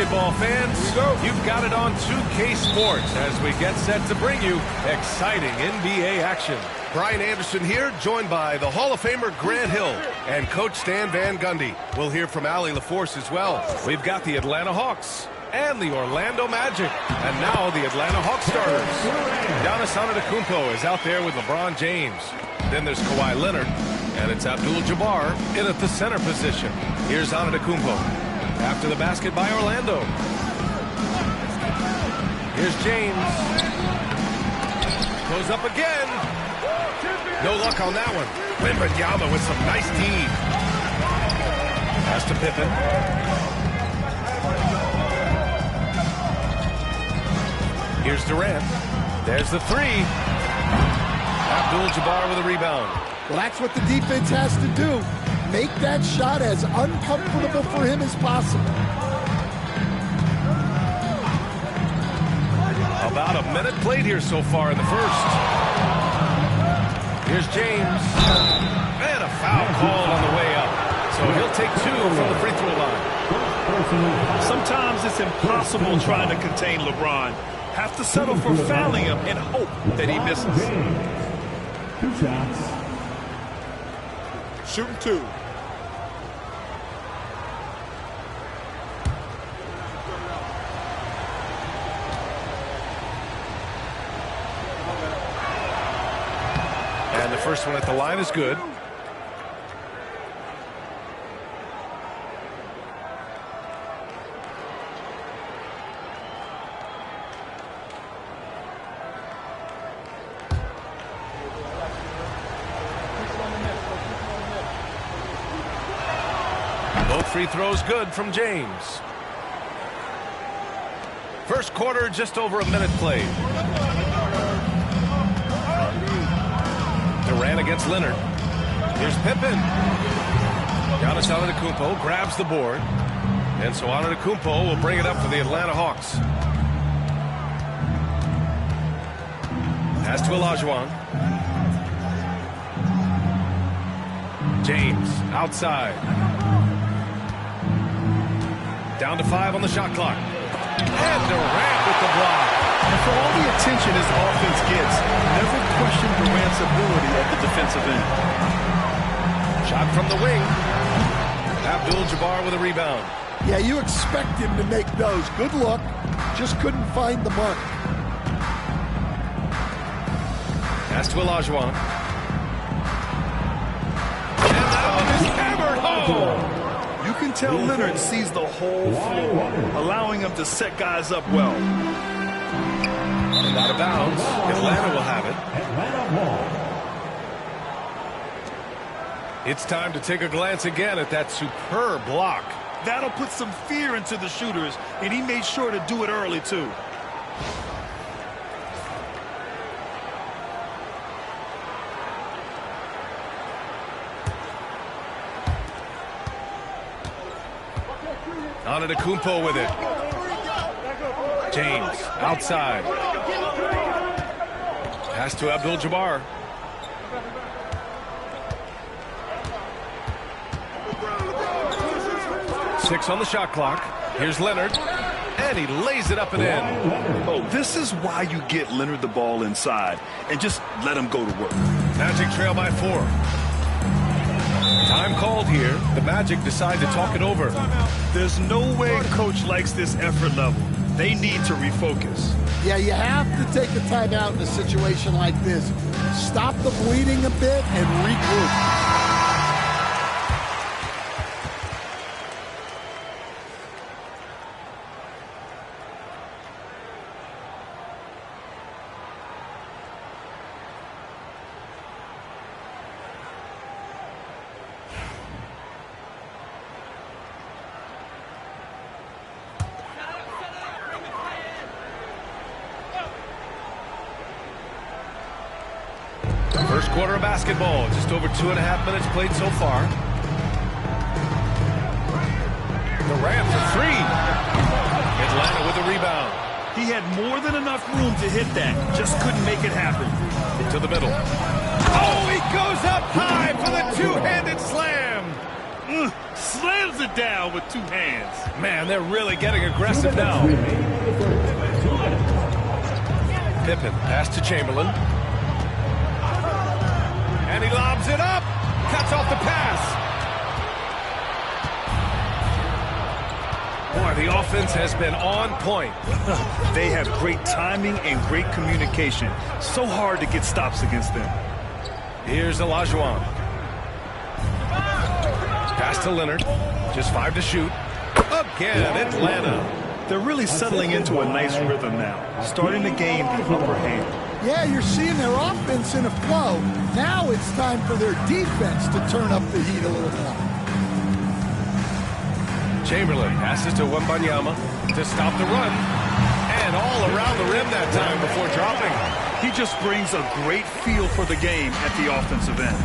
Basketball fans, you've got it on 2K Sports as we get set to bring you exciting NBA action. Brian Anderson here, joined by the Hall of Famer Grant Hill and Coach Stan Van Gundy. We'll hear from Allie LaForce as well. We've got the Atlanta Hawks and the Orlando Magic, and now the Atlanta Hawks starters. Giannis Antetokounmpo is out there with LeBron James. Then there's Kawhi Leonard, and it's Abdul-Jabbar in at the center position. Here's Antetokounmpo. After the basket by Orlando. Here's James. Goes up again. No luck on that one. Wembanyama with some nice D. Pass to Pippen. Here's Durant. There's the three. Abdul-Jabbar with a rebound. Well, that's what the defense has to do. Make that shot as uncomfortable for him as possible. About a minute played here so far in the first. Here's James. And a foul called on the way up. So he'll take two from the free throw line. Sometimes it's impossible trying to contain LeBron. Have to settle for fouling him and hope that he misses. 2 shots. Shooting two. And the first one at the line is good. Both free throws good from James. First quarter, just over a minute played. Durant against Leonard. Here's Pippen. Giannis Antetokounmpo grabs the board. And so Antetokounmpo will bring it up for the Atlanta Hawks. Pass to Olajuwon. James outside. Down to 5 on the shot clock. And Durant with the block. And for all the attention his offense gets, never question Durant's ability at the defensive end. Shot from the wing. Abdul-Jabbar with a rebound. Yeah, you expect him to make those. Good look. Just couldn't find the mark. Pass to Olajuwon. And that one is hammered home. You can tell Leonard sees the whole floor, allowing him to set guys up well. And out of bounds. Atlanta will have it. Atlanta ball. It's time to take a glance again at that superb block. That'll put some fear into the shooters, and he made sure to do it early, too. Antetokounmpo with it. James outside. Pass to Abdul-Jabbar. Six on the shot clock. Here's Leonard. And he lays it up and in. Oh, this is why you get Leonard the ball inside and just let him go to work. Magic trail by 4. Time called here. The Magic decide to talk it over. There's no way coach likes this effort level. They need to refocus. Yeah, you have to take a timeout in a situation like this. Stop the bleeding a bit and regroup. First quarter of basketball, just over 2.5 minutes played so far. Durant for 3. Atlanta with a rebound. He had more than enough room to hit that, just couldn't make it happen. To the middle. Oh, he goes up high for the two-handed slam. Slams it down with 2 hands. Man, they're really getting aggressive now. Pippen, pass to Chamberlain. And he lobs it up. Cuts off the pass. Boy, the offense has been on point. They have great timing and great communication. So hard to get stops against them. Here's Olajuwon. Pass to Leonard. Just 5 to shoot. Again, Atlanta. They're really settling into a nice rhythm now, starting to gain the upper hand. Yeah, you're seeing their offense in a flow. Now it's time for their defense to turn up the heat a little more. Chamberlain passes to Wembanyama to stop the run. And all around the rim that time before dropping. He just brings a great feel for the game at the offensive end.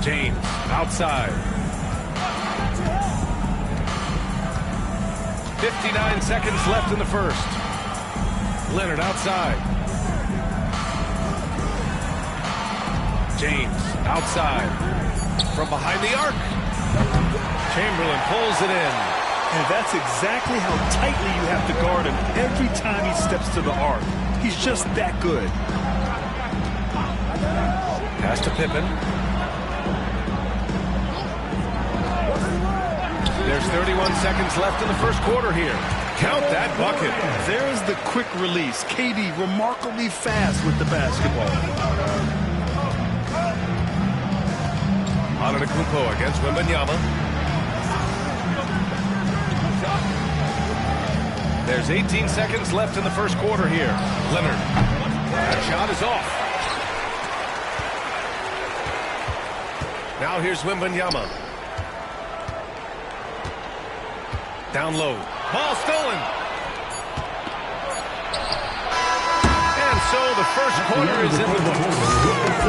James outside. 59 seconds left in the first. Leonard outside. James outside. From behind the arc. Chamberlain pulls it in. And that's exactly how tightly you have to guard him every time he steps to the arc. He's just that good. Pass to Pippen. There's 31 seconds left in the first quarter here. Count that bucket. There's the quick release. KD remarkably fast with the basketball. Antetokounmpo against Wembanyama. There's 18 seconds left in the first quarter here. Leonard. That shot is off. Now here's Wembanyama. Down low. Ball stolen. And so the first quarter is in the books.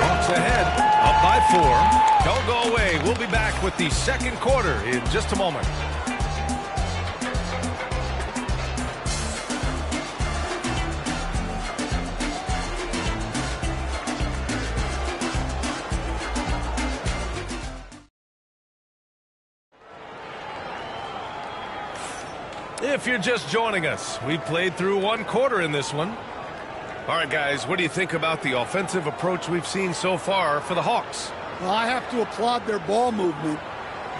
Hawks ahead, up by 4. Don't go away. We'll be back with the second quarter in just a moment. If you're just joining us, we played through one quarter in this one. All right, guys, what do you think about the offensive approach we've seen so far for the Hawks? Well, I have to applaud their ball movement.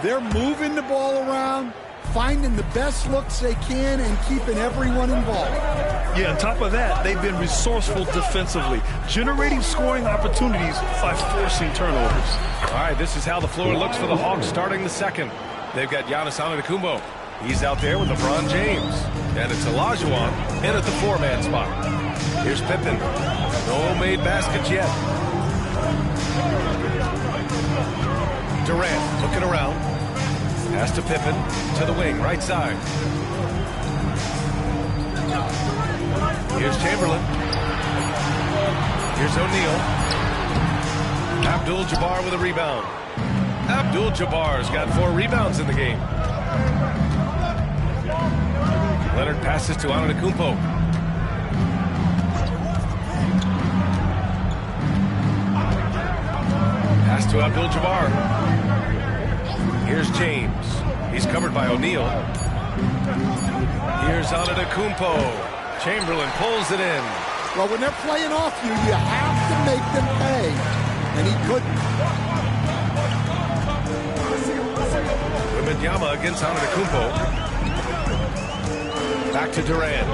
They're moving the ball around, finding the best looks they can, and keeping everyone involved. Yeah, on top of that, they've been resourceful defensively, generating scoring opportunities by forcing turnovers. All right, this is how the floor looks for the Hawks starting the second. They've got Giannis Antetokounmpo. He's out there with LeBron James. And it's Olajuwon in at the 4-man spot. Here's Pippen. No made baskets yet. Durant looking around. Pass to Pippen to the wing, right side. Here's Chamberlain. Here's O'Neal. Abdul-Jabbar with a rebound. Abdul-Jabbar's got 4 rebounds in the game. Leonard passes to Antetokounmpo. Pass to Abdul-Jabbar. Here's James. He's covered by O'Neal. Here's Antetokounmpo. Chamberlain pulls it in. Well, when they're playing off you, you have to make them pay. And he couldn't. Wembanyama against Antetokounmpo. Back to Durant.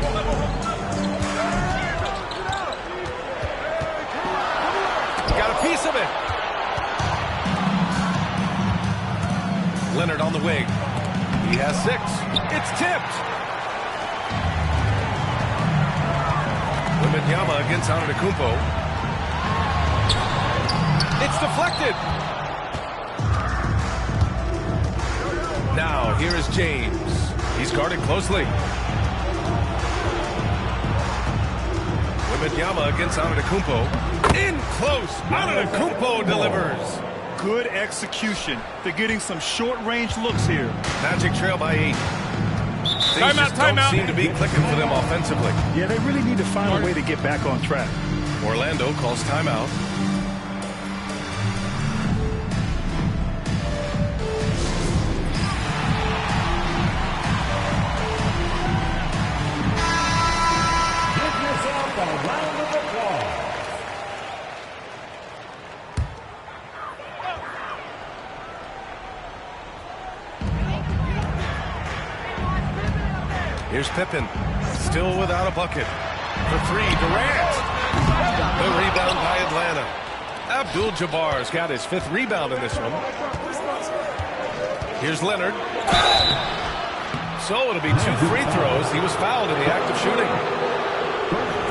Got a piece of it. Leonard on the wing. He has 6. It's tipped. Wembanyama against Antetokounmpo. It's deflected. Now here is James. He's guarded closely. Wembanyama against Antetokounmpo. In close. Antetokounmpo delivers. Good execution. They're getting some short-range looks here. Magic trail by 8. Things just don't seem to be clicking for them offensively. Yeah, they really need to find a way to get back on track. Orlando calls timeout. Here's Pippen, still without a bucket. For 3, Durant. The rebound by Atlanta. Abdul-Jabbar's got his 5th rebound in this one. Here's Leonard. So it'll be 2 free throws. He was fouled in the act of shooting.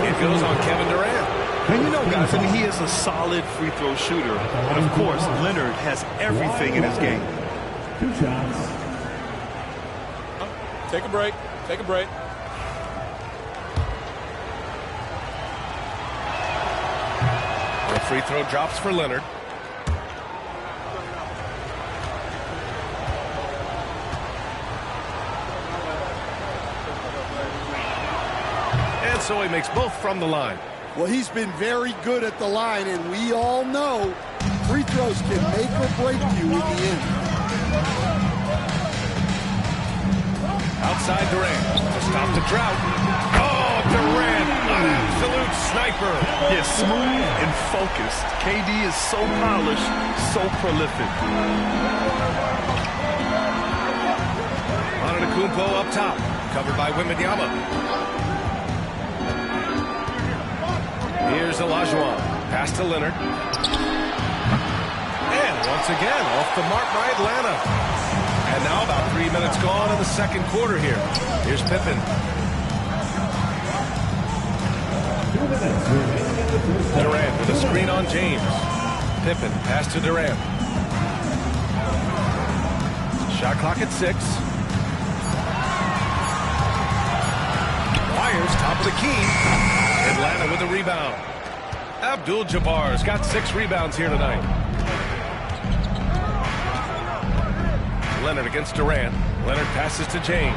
It goes on Kevin Durant. And you know, guys, I mean, he is a solid free throw shooter. And, of course, Leonard has everything in his game. 2 shots. Take a break. Take a break. The free throw drops for Leonard. And so he makes both from the line. Well, he's been very good at the line, and we all know free throws can make or break you in the end. Outside Durant to stop the drought. Oh, Durant, an absolute sniper. Yeah, smooth and focused. KD is so polished, so prolific. Antetokounmpo up top, covered by Wembanyama. Here's Olajuwon. Pass to Leonard. And once again, off the mark by Atlanta. And now about 3 minutes gone in the second quarter here. Here's Pippen. Durant with a screen on James. Pippen, pass to Durant. Shot clock at 6. Wires, top of the key. Atlanta with a rebound. Abdul-Jabbar's got 6 rebounds here tonight. Leonard against Durant. Leonard passes to James.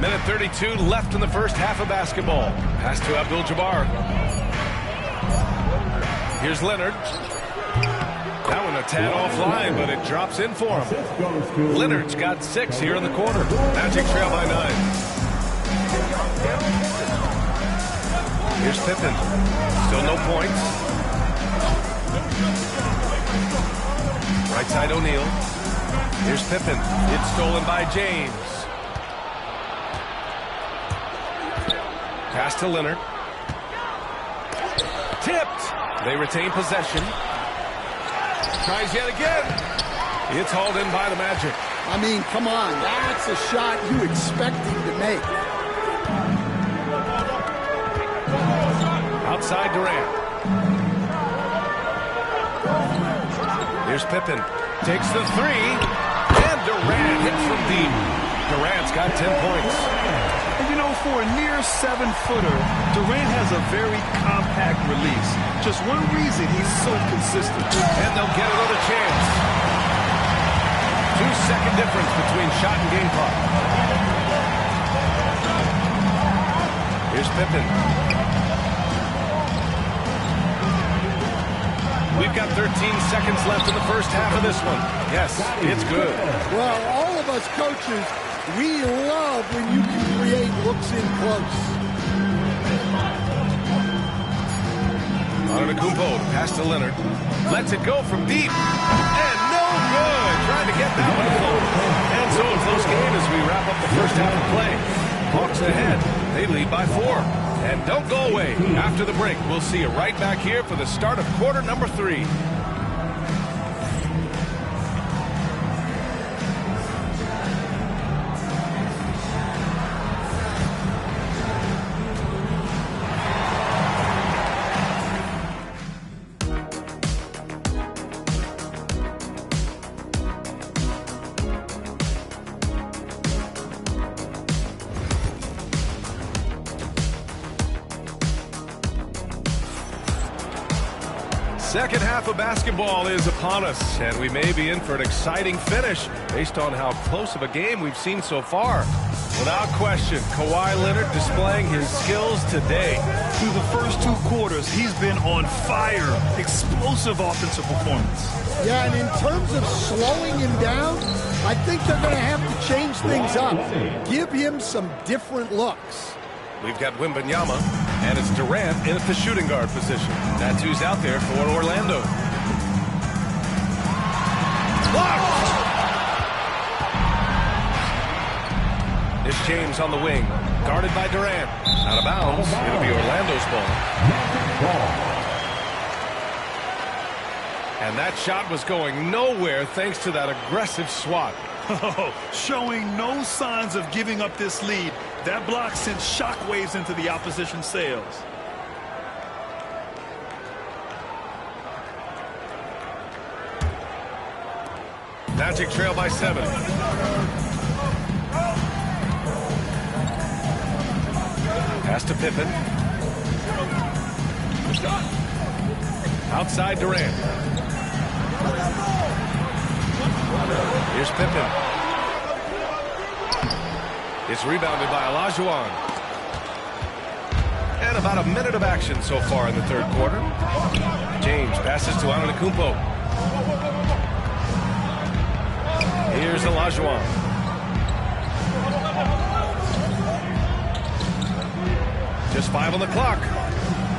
Minute 32 left in the first half of basketball. Pass to Abdul-Jabbar. Here's Leonard. That one a tad offline, but it drops in for him. Leonard's got 6 here in the quarter. Magic trail by 9. Here's Pippen. Still no points. Right side O'Neal. Here's Pippen. It's stolen by James. Pass to Leonard. Tipped. They retain possession. Tries yet again. It's hauled in by the Magic. I mean, come on. That's a shot you expect him to make. Outside Durant. Here's Pippen. Takes the 3. And Durant hits from deep. Durant's got 10 points. And you know, for a near 7-footer, Durant has a very compact release. Just one reason he's so consistent. And they'll get another chance. 2-second difference between shot and game clock. Here's Pippen. We've got 13 seconds left in the first half of this one. Yes, it's good. Well, all of us coaches, we love when you can create looks in close. Antetokounmpo pass to Leonard. Lets it go from deep. And no good. Trying to get that one to float. And so a close game as we wrap up the first half of play. Hawks ahead. They lead by 4. And don't go away. After the break, we'll see you right back here for the start of quarter number 3. Second half of basketball is upon us, and we may be in for an exciting finish based on how close of a game we've seen so far. Without question, Kawhi Leonard displaying his skills today. Through the first 2 quarters, he's been on fire. Explosive offensive performance. Yeah, and in terms of slowing him down, I think they're going to have to change things up. Give him some different looks. We've got Wembanyama, and it's Durant in at the shooting guard position. That's who's out there for Orlando. Blocked! It's James on the wing, guarded by Durant. Out of bounds, it'll be Orlando's ball. And that shot was going nowhere thanks to that aggressive swat. Showing no signs of giving up this lead. That block sent shockwaves into the opposition sails. Magic trail by 7. Pass to Pippen. Outside Durant. Here's Pippen. It's rebounded by Olajuwon. And about a minute of action so far in the third quarter. James passes to Antetokounmpo. Here's Olajuwon. Just 5 on the clock.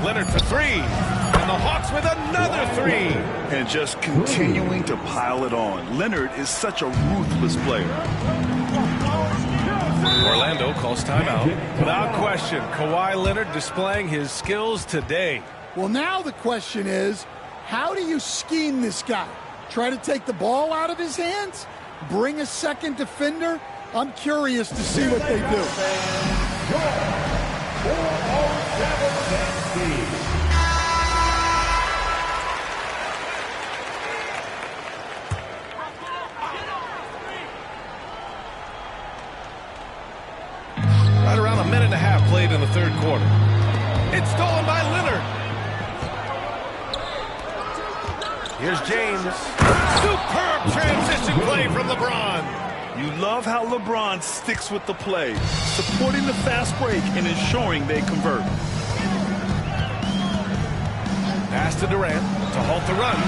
Leonard for 3. And the Hawks with another 3. And just continuing to pile it on. Leonard is such a ruthless player. Orlando calls timeout. Without question, Kawhi Leonard displaying his skills today. Well, now the question is, how do you scheme this guy? Try to take the ball out of his hands? Bring a second defender? I'm curious to see what they do. Right around a minute and a half played in the third quarter. It's stolen by Leonard. Here's James. Superb transition play from LeBron. You love how LeBron sticks with the play, supporting the fast break and ensuring they convert. Pass to Durant to halt the run.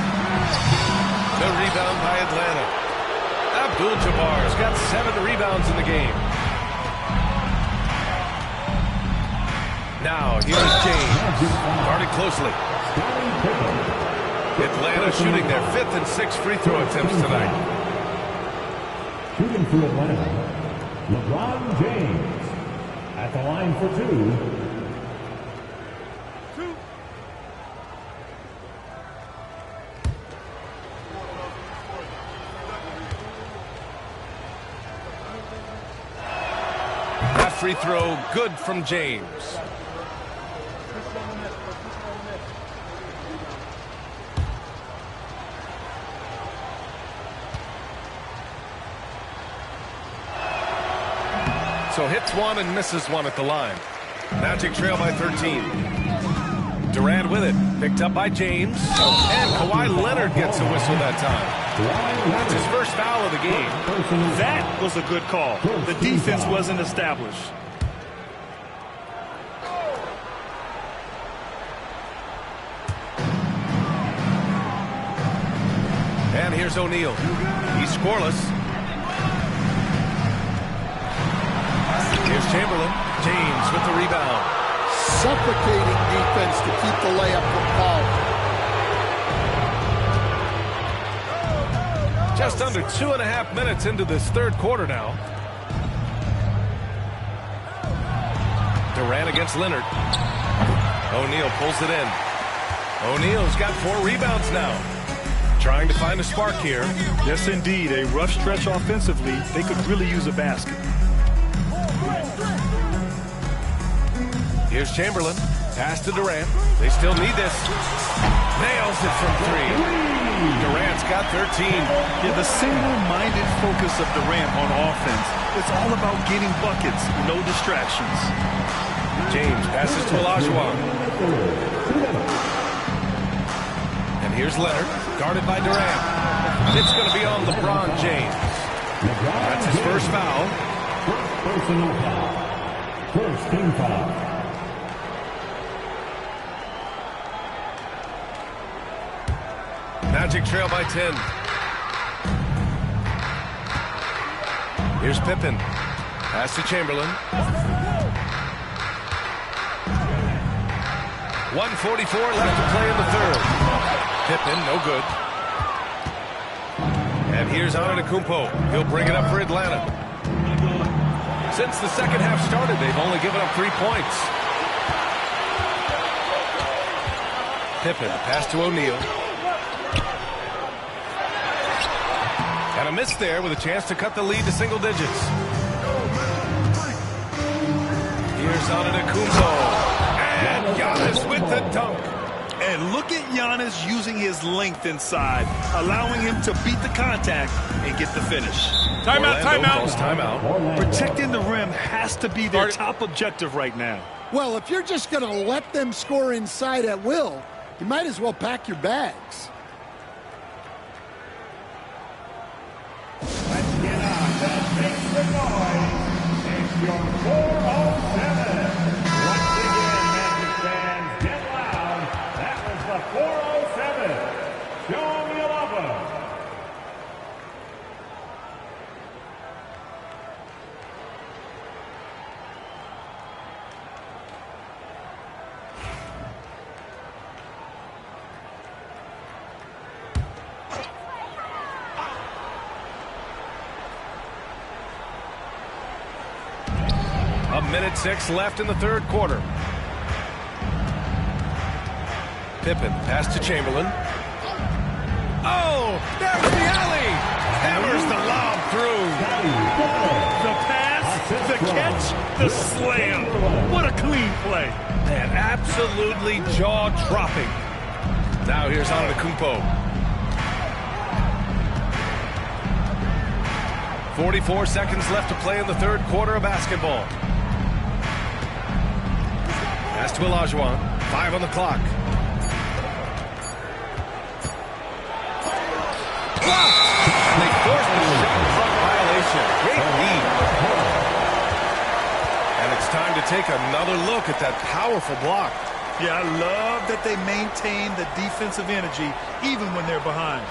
The rebound by Atlanta. Abdul-Jabbar's got 7 rebounds in the game. Now, here's James, guarded closely. Atlanta shooting their 5th and 6th free throw attempts tonight. Shooting for Atlanta, LeBron James at the line for 2. That free throw good from James. So hits 1 and misses 1 at the line. Magic trail by 13. Durant with it. Picked up by James. And Kawhi Leonard gets a whistle that time. That's his first foul of the game. That was a good call. The defense wasn't established. And here's O'Neal. He's scoreless. Here's Chamberlain. James with the rebound. Suffocating defense to keep the layup from falling. Just under 2.5 minutes into this third quarter now. Durant against Leonard. O'Neal pulls it in. O'Neal's got 4 rebounds now. Trying to find a spark here. Yes, indeed. A rough stretch offensively. They could really use a basket. Here's Chamberlain. Pass to Durant. They still need this. Nails it from 3. Durant's got 13. Yeah, the single-minded focus of Durant on offense. It's all about getting buckets, no distractions. James passes to Olajuwon. And here's Leonard, guarded by Durant. It's going to be on LeBron James. That's his first foul. Personal foul. First team foul. Magic trail by 10. Here's Pippen. Pass to Chamberlain. 1:44 left to play in the third. Pippen, no good. And here's Antetokounmpo. He'll bring it up for Atlanta. Since the second half started, they've only given up 3 points. Pippen, pass to O'Neal. And a miss there with a chance to cut the lead to single digits. Here's Antetokounmpo. And Giannis with the dunk. And look at Giannis using his length inside, allowing him to beat the contact and get the finish. Timeout, Timeout. Protecting the rim has to be their top objective right now. Well, if you're just going to let them score inside at will, you might as well pack your bags. Let's get on that makes the noise. It's your 407. Once again, Magic fans, get loud. That was the 407. Show me a lover. A minute 6 left in the third quarter. Pippen, pass to Chamberlain. Oh, there's the alley. Hammers the lob through. The pass, the catch, the slam. What a clean play. And absolutely jaw-dropping. Now here's Antetokounmpo. 44 seconds left to play in the third quarter of basketball. Pass to Olajuwon. 5 on the clock. And they forced the shot clock violation. Great lead. And it's time to take another look at that powerful block. Yeah, I love that they maintain the defensive energy even when they're behind.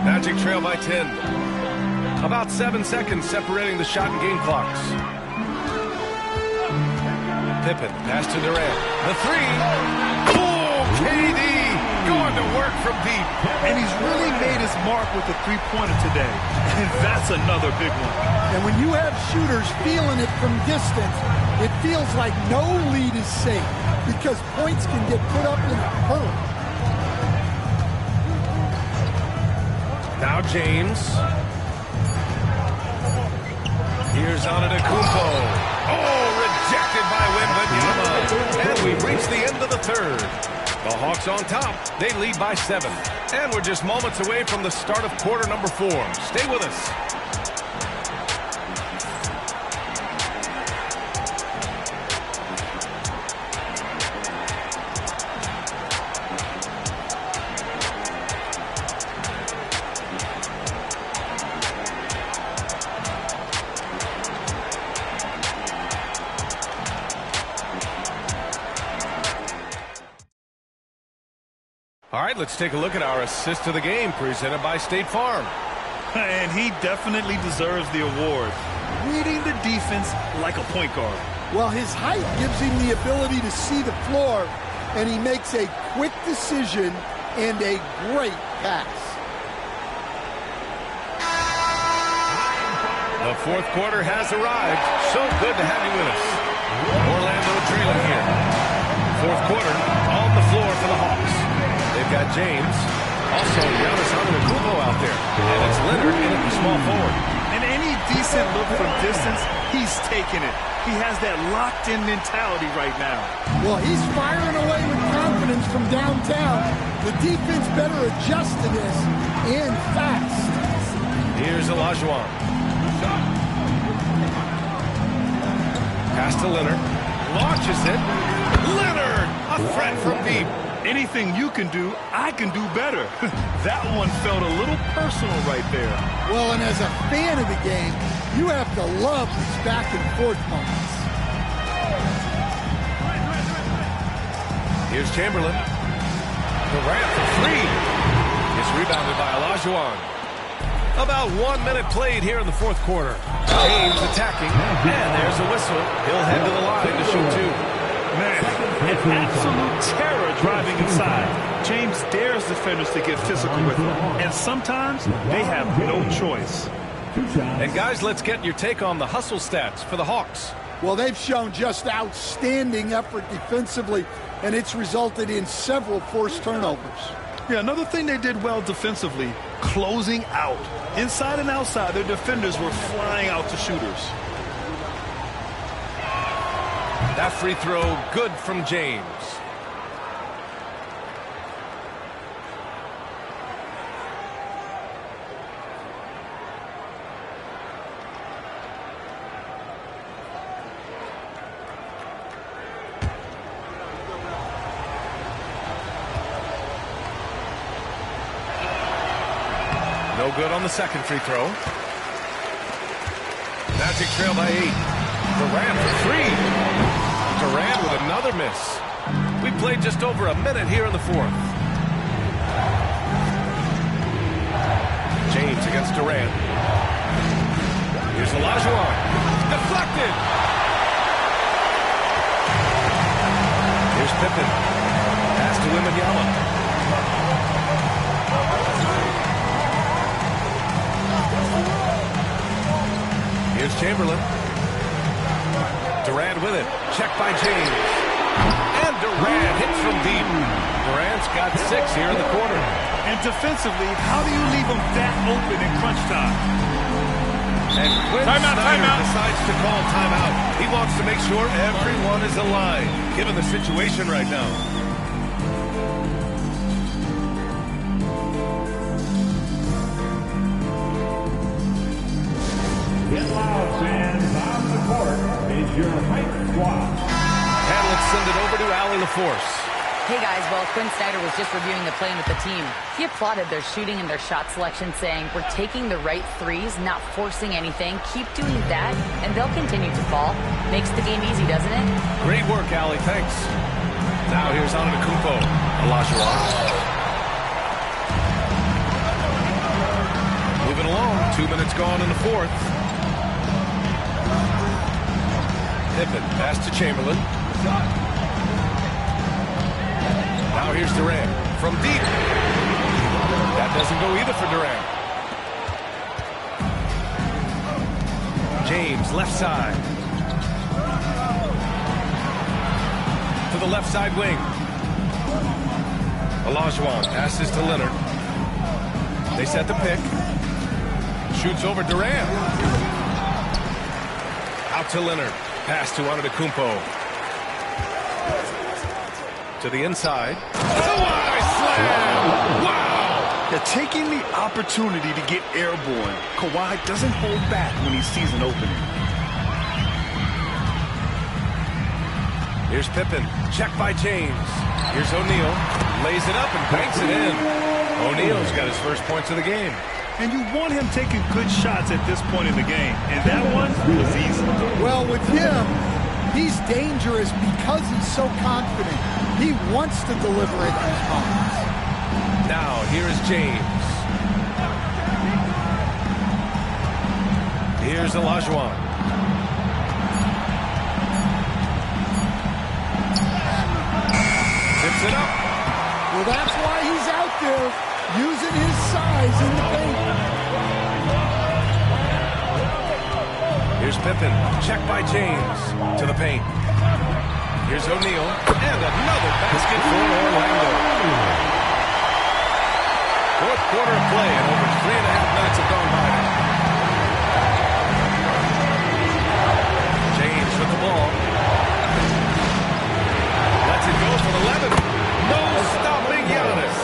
Magic trail by 10. About 7 seconds separating the shot and game clocks. Pippen, pass to Durant. The three. Oh, KD going to work from deep. And he's really made his mark with the three-pointer today. And that's another big one. And when you have shooters feeling it from distance, it feels like no lead is safe because points can get put up in a hurry. Now James. Here's Antetokounmpo. Oh, rejected by Wembanyama. And we've reached the end of the third. The Hawks on top. They lead by 7. And we're just moments away from the start of quarter number 4. Stay with us. All right, let's take a look at our assist of the game presented by State Farm. And he definitely deserves the award. Reading the defense like a point guard. Well, his height gives him the ability to see the floor, and he makes a quick decision and a great pass. The fourth quarter has arrived. So good to have you with us. Orlando trailing here. Fourth quarter on the floor for the Hawks. They've got James. Also, Giannis Antetokounmpo out there. And it's Leonard in at the small forward. And any decent look from distance, he's taking it. He has that locked-in mentality right now. Well, he's firing away with confidence from downtown. The defense better adjust to this, and fast. Here's Olajuwon. Pass to Leonard. Launches it. Leonard! A threat from deep. Anything you can do, I can do better. That one felt a little personal right there. Well, and as a fan of the game, you have to love these back and forth moments. Here's Chamberlain. Durant for 3. It's rebounded by Olajuwon. About 1 minute played here in the fourth quarter. James attacking, and there's a whistle. He'll head to the line to shoot 2. Man, an absolute terror driving inside. James dares defenders to get physical with him, and sometimes they have no choice. And guys, let's get your take on the hustle stats for the Hawks. Well, they've shown just outstanding effort defensively, and it's resulted in several forced turnovers. Yeah, another thing they did well defensively, closing out. Inside and outside, their defenders were flying out to shooters. That free throw, good from James. No good on the second free throw. Magic trail by 8. Durant for 3. Durant with another miss. We played just over a minute here in the fourth. James against Durant. Here's Olajuwon. Deflected. Here's Pippen. Pass to Wembanyama. Here's Chamberlain. Durant with it. Check by James. And Durant hits from deep. Durant's got 6 here in the quarter. And defensively, how do you leave them that open in crunch time? And Quinn Snyder decides to call timeout. He wants to make sure everyone is aligned, given the situation right now. Get loud, fans. On the court is your hype squad. And let's send it over to Allie LaForce. Hey guys, well, Quinn Snyder was just reviewing the playing with the team. He applauded their shooting and their shot selection, saying, "We're taking the right threes, not forcing anything. Keep doing that, and they'll continue to fall." Makes the game easy, doesn't it? Great work, Allie. Thanks. Now here's Antetokounmpo. Olajuwon. Moving along. 2 minutes gone in the fourth. Pippen, pass to Chamberlain. Now here's Durant from deep. That doesn't go either for Durant. James, left side. To the left side wing. Olajuwon passes to Leonard. They set the pick. Shoots over Durant. Out to Leonard. Pass to Antetokounmpo. To the inside. Kawhi slam! Wow! They're taking the opportunity to get airborne. Kawhi doesn't hold back when he sees an opening. Here's Pippen. Check by James. Here's O'Neal. Lays it up and banks it in. O'Neal's got his first points of the game. And you want him taking good shots at this point in the game. And that one was easy. Well, with him, he's dangerous because he's so confident. He wants to deliver at these moments. Now, here is James. Here's Olajuwon. Tips it up. Well, that's why he's out there using his size in the paint. Here's Pippen. Check by James. To the paint. Here's O'Neal. And another basket for Orlando. Fourth quarter of play, and over 3.5 minutes have gone by now. James with the ball. Lets it go for 11. No stopping Giannis.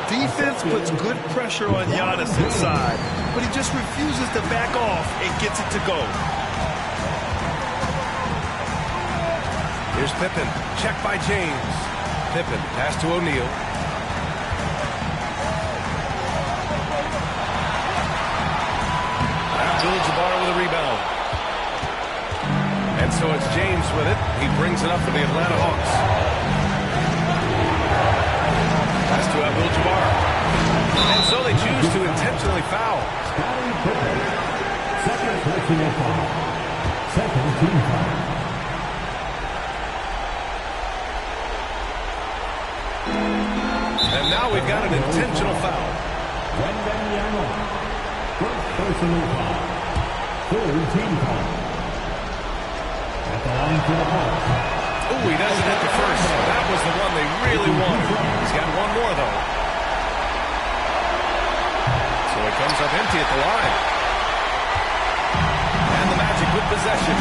Defense puts good pressure on Giannis inside, but he just refuses to back off and gets it to go. Here's Pippen. Check by James. Pippen. Pass to O'Neal. Abdul-Jabbar with a rebound. And so it's James with it. He brings it up for the Atlanta Hawks. Pass to Abdul-Jabbar. And so they choose to intentionally foul. Second personal foul. Second team foul. And now we've got an intentional foul. Wembanyama. First personal foul. Third team foul. At Ooh, he doesn't hit the first. That was the one they really wanted. He's got one more, though. So it comes up empty at the line. And the Magic with possession.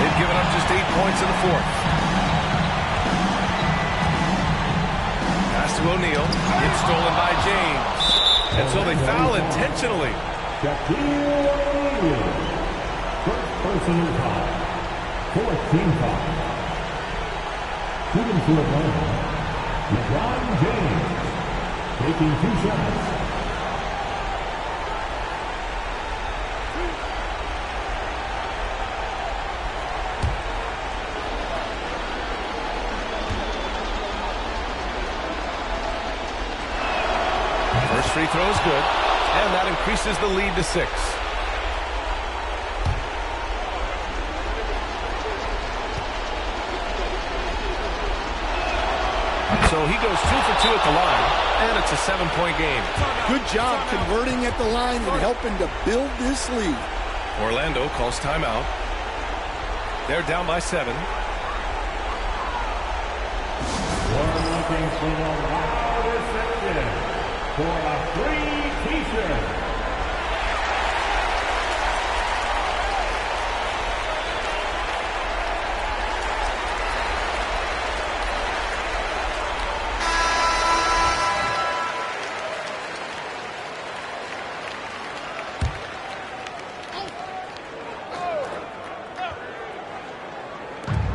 They've given up just 8 points in the fourth. Pass to O'Neal. It's stolen by James. And so they foul intentionally. Shaquille O'Neal. First personal foul. 4th team foul. Shooting for Atlanta, LeBron James. Taking 2 shots. First free throw is good, and that increases the lead to 6. So he goes 2 for 2 at the line, and it's a 7-point game. Good job converting at the line and helping to build this lead. Orlando calls timeout. They're down by 7. We're looking for the loud reception for a free T-shirt.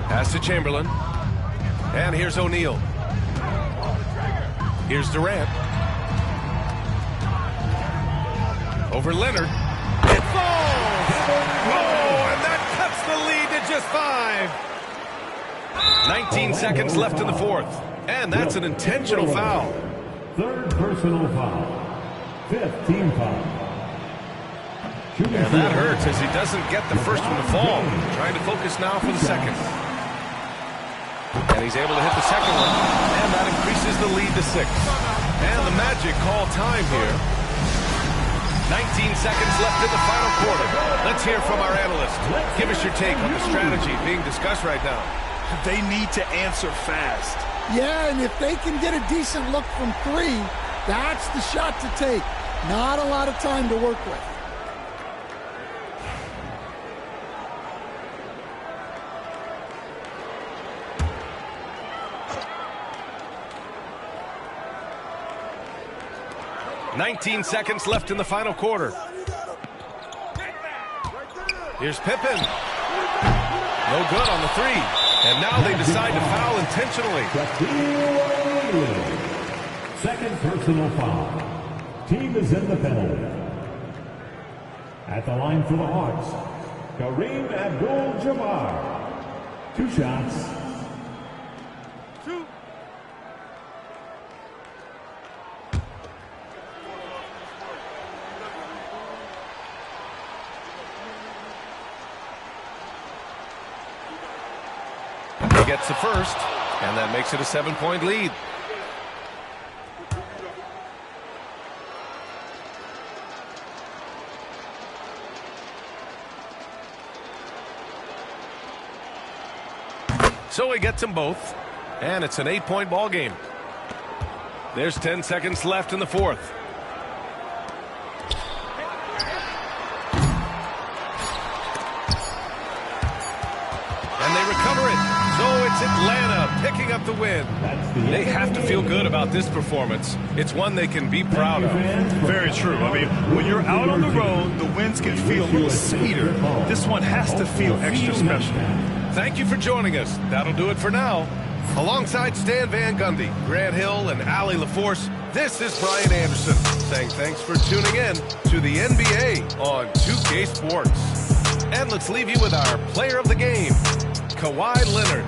Pass to Chamberlain. And here's O'Neal. Here's Durant. Over Leonard. It falls! Oh, and that cuts the lead to just 5. 19 seconds left in the fourth. And that's an intentional foul. 3rd personal foul. 5th team foul. And that hurts as he doesn't get the first one to fall. Trying to focus now for the second. And he's able to hit the second one. And that increases the lead to 6. And the Magic call time here. 19 seconds left in the final quarter. Let's hear from our analyst. Give us your take on the strategy being discussed right now. They need to answer fast. Yeah, and if they can get a decent look from 3, that's the shot to take. Not a lot of time to work with. .19 seconds left in the final quarter. Here's Pippen. No good on the 3. And now they decide to foul intentionally. Second personal foul. Team is in the penalty. At the line for the Hawks, Kareem Abdul-Jabbar. 2 shots. He gets the first, and that makes it a 7-point lead. So he gets them both, and it's an 8-point ball game. There's 10 seconds left in the fourth. And they recover it. So it's Atlanta picking up the win. They have to feel good about this performance. It's one they can be proud of. Very true. I mean, when you're out on the road, the wins can feel a little sweeter. This one has to feel extra special. Thank you for joining us. That'll do it for now. Alongside Stan Van Gundy, Grant Hill, and Allie LaForce, this is Brian Anderson saying thanks for tuning in to the NBA on 2K Sports. And let's leave you with our player of the game, Kawhi Leonard.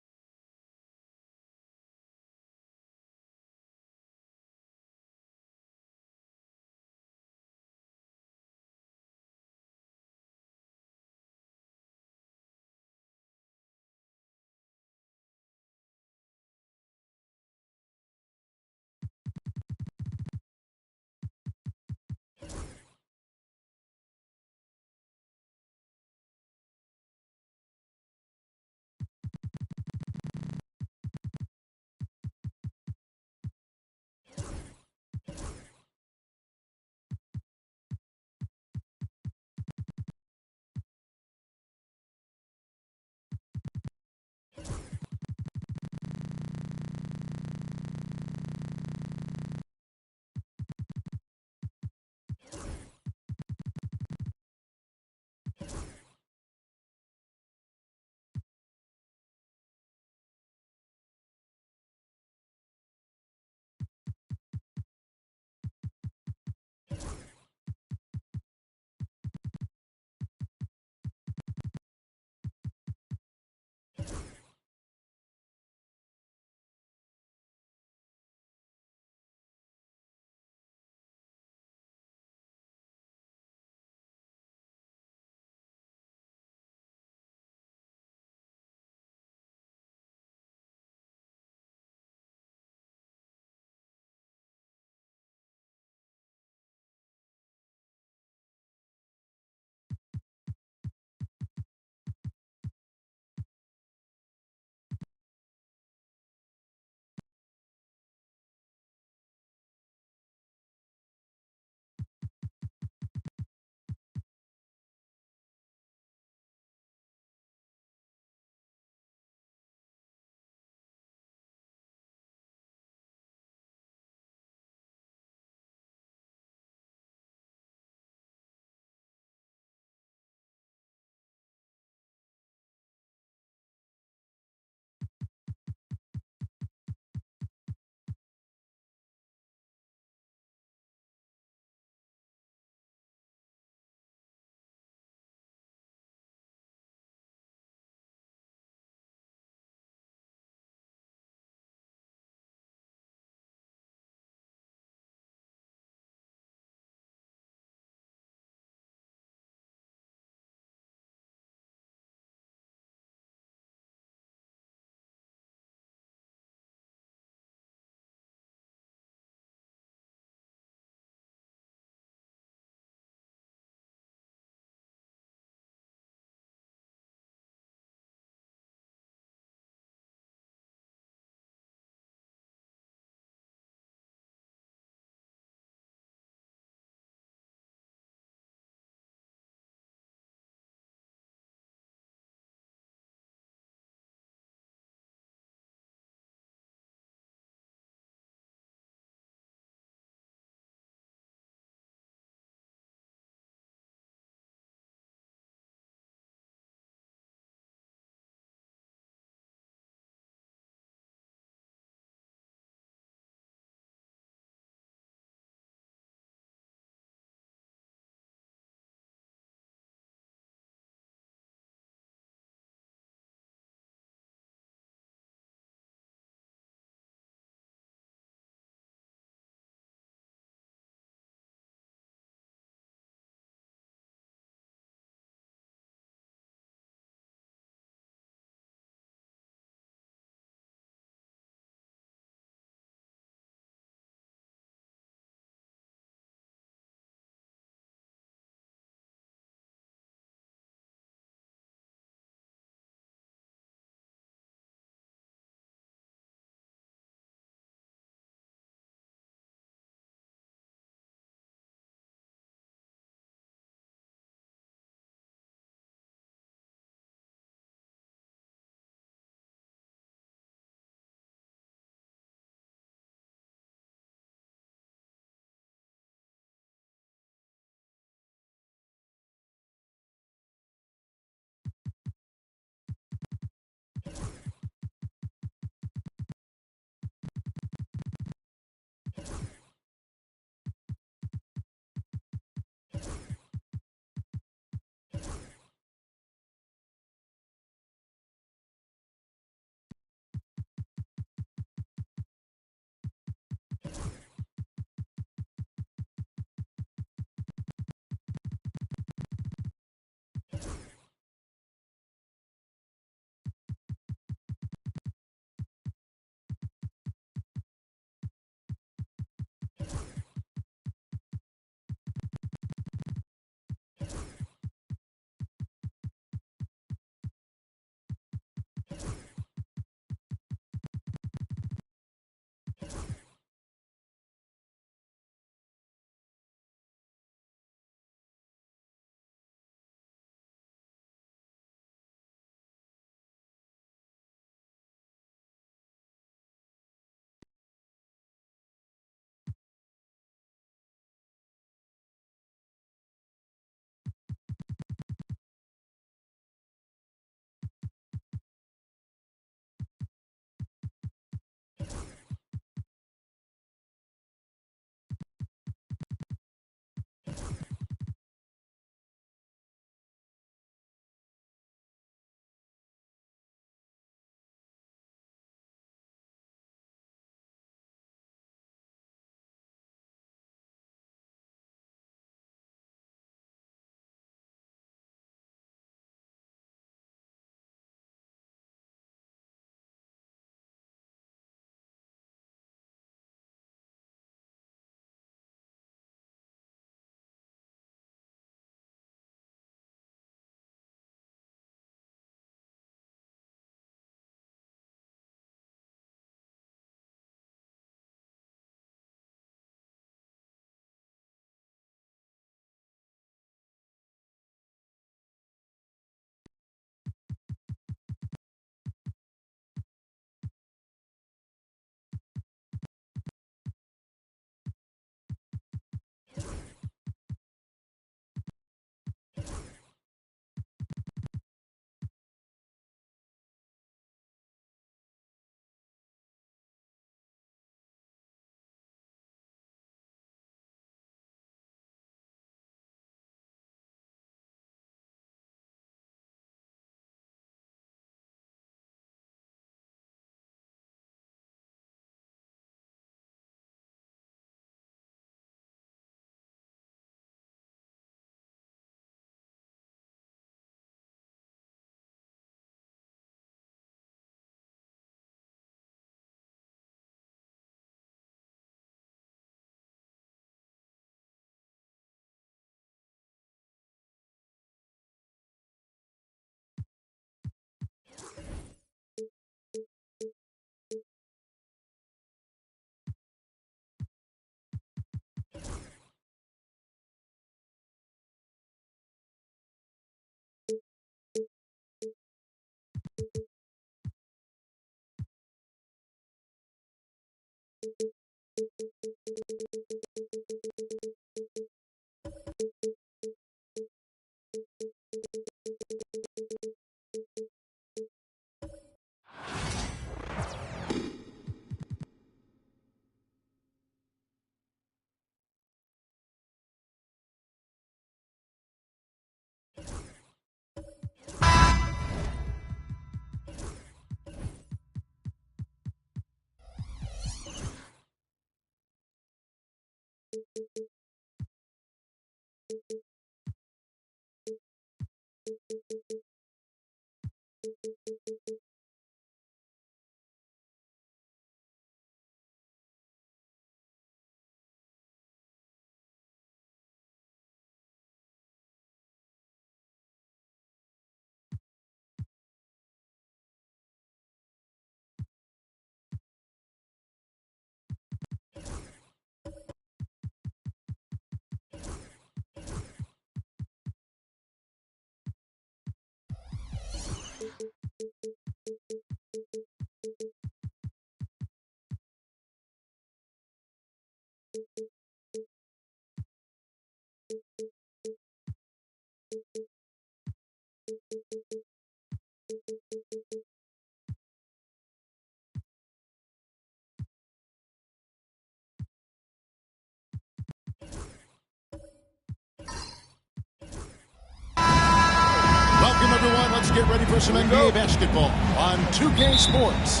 Welcome, everyone. Let's get ready for some NBA basketball on 2K Sports.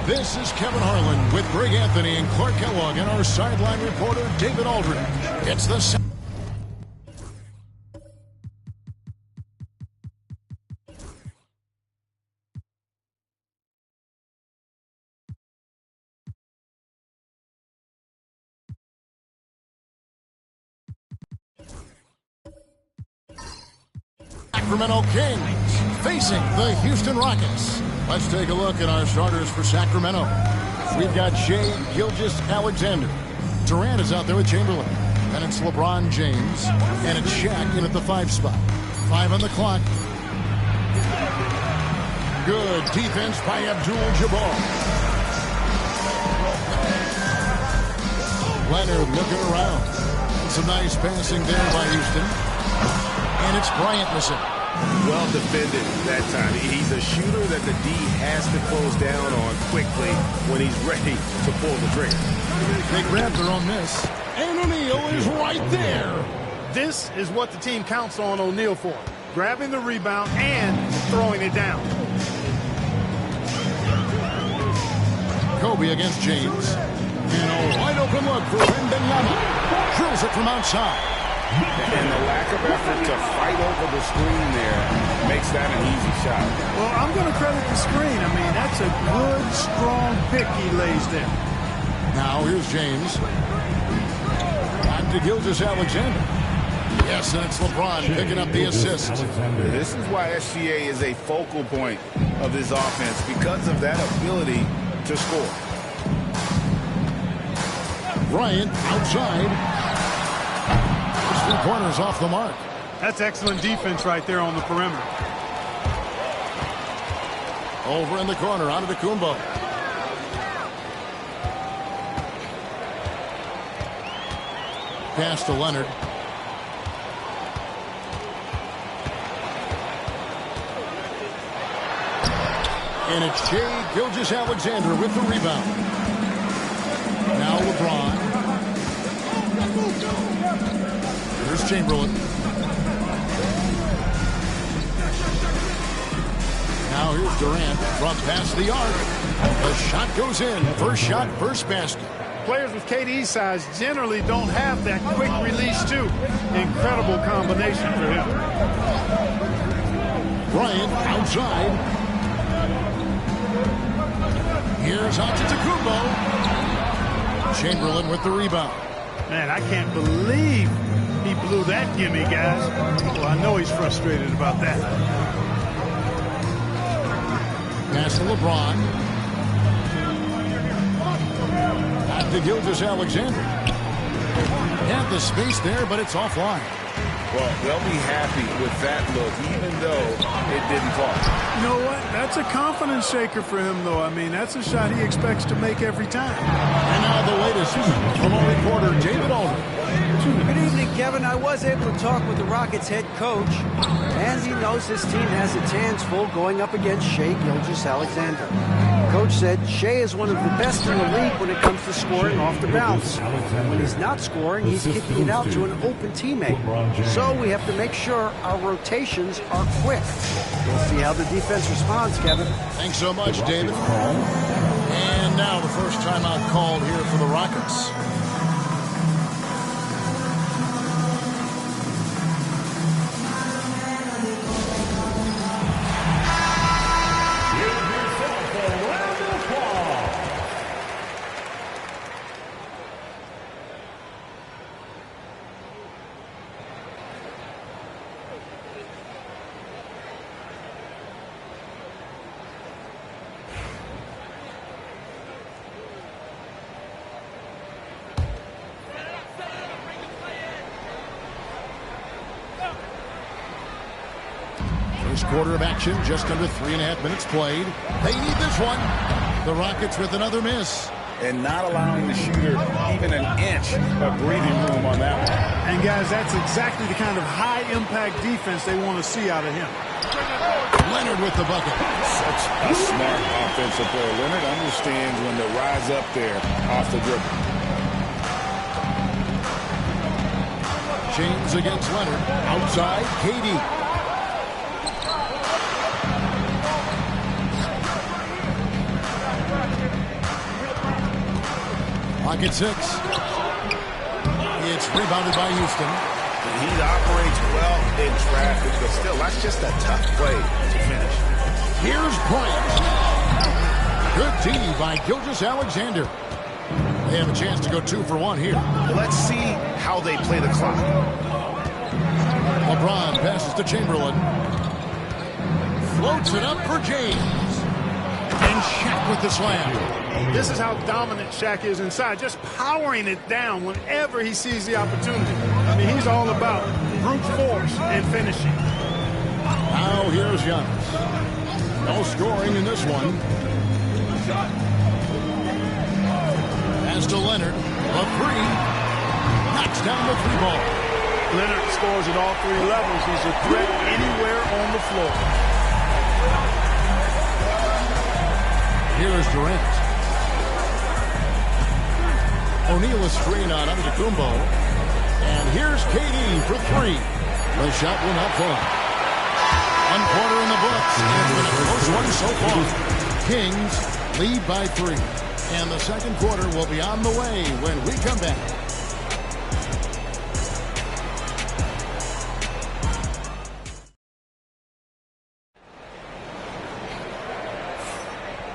This is Kevin Harlan with Greg Anthony and Clark Kellogg and our sideline reporter, David Aldridge. It's the Sacramento Kings facing the Houston Rockets. Let's take a look at our starters for Sacramento. We've got Shai Gilgeous-Alexander. Durant is out there with Chamberlain. And it's LeBron James. And it's Shaq in at the 5 spot. 5 on the clock. Good defense by Abdul-Jabbar. Leonard looking around. And some nice passing there by Houston. And it's Bryant missing. Well defended that time. He's a shooter that the D has to close down on quickly when he's ready to pull the trigger. They grab their own miss. And O'Neal is right there. This is what the team counts on O'Neal for. Grabbing the rebound and throwing it down. Kobe against James. And a wide open look for Wembanyama. Drills it from outside. And the lack of effort to fight over the screen there makes that an easy shot. Well, I'm going to credit the screen. I mean, that's a good, strong pick he lays there. Now here's James. Back to Gilgeous-Alexander. Yes, and it's LeBron picking up the assist. This is why SGA is a focal point of this offense, because of that ability to score. Bryant outside. 3-pointers off the mark. That's excellent defense right there on the perimeter. Over in the corner, onto the Kumbo. Pass to Leonard. And it's Shai Gilgeous-Alexander with the rebound. Now LeBron. Here's Chamberlain. Now here's Durant from past the arc. The shot goes in. First shot, first basket. Players with KD's size generally don't have that quick release, too. Incredible combination for him. Bryant outside. Here's Antetokounmpo. Chamberlain with the rebound. Man, I can't believe he blew that gimme, guys. Well, I know he's frustrated about that. Pass to LeBron. Back to Gilgeous-Alexander. Had the space there, but it's offline. Well, they'll be happy with that look, even though it didn't fall. You know what? That's a confidence shaker for him, though. I mean, that's a shot he expects to make every time. And now the latest from our reporter, David Aldridge. Good evening, Kevin. I was able to talk with the Rockets head coach, and he knows his team has its hands full going up against Shai Gilgeous-Alexander. Coach said Shai is one of the best in the league when it comes to scoring off the bounce. When he's not scoring, he's kicking it out to an open teammate. So we have to make sure our rotations are quick. We'll see how the defense responds, Kevin. Thanks so much, David. And now the first timeout called here for the Rockets. First quarter of action, just under 3.5 minutes played. They need this one. The Rockets with another miss. And not allowing the shooter even an inch of breathing room on that one. And, guys, that's exactly the kind of high-impact defense they want to see out of him. Leonard with the bucket. Such a smart offensive player. Leonard understands when to rise up there off the dribble. James against Leonard. Outside, KD. Pocket 6. It's rebounded by Houston. He operates well in traffic, but still, that's just a tough play to finish. Here's Bryant. Good D by Gilgeous-Alexander. They have a chance to go 2 for 1 here. Let's see how they play the clock. LeBron passes to Chamberlain. Floats it up for James. And Shaq with the slam. This is how dominant Shaq is inside, just powering it down whenever he sees the opportunity. I mean, he's all about brute force and finishing. Now here's Giannis. No scoring in this one. Pass to Leonard. A 3. Knocks down the 3 ball. Leonard scores at all 3 levels. He's a threat anywhere on the floor. Here's Durant. O'Neal is screen on Antetokounmpo. And here's KD for 3. The shot will not fall. 1 quarter in the books. It's been a close one so far. Kings lead by 3. And the second quarter will be on the way when we come back.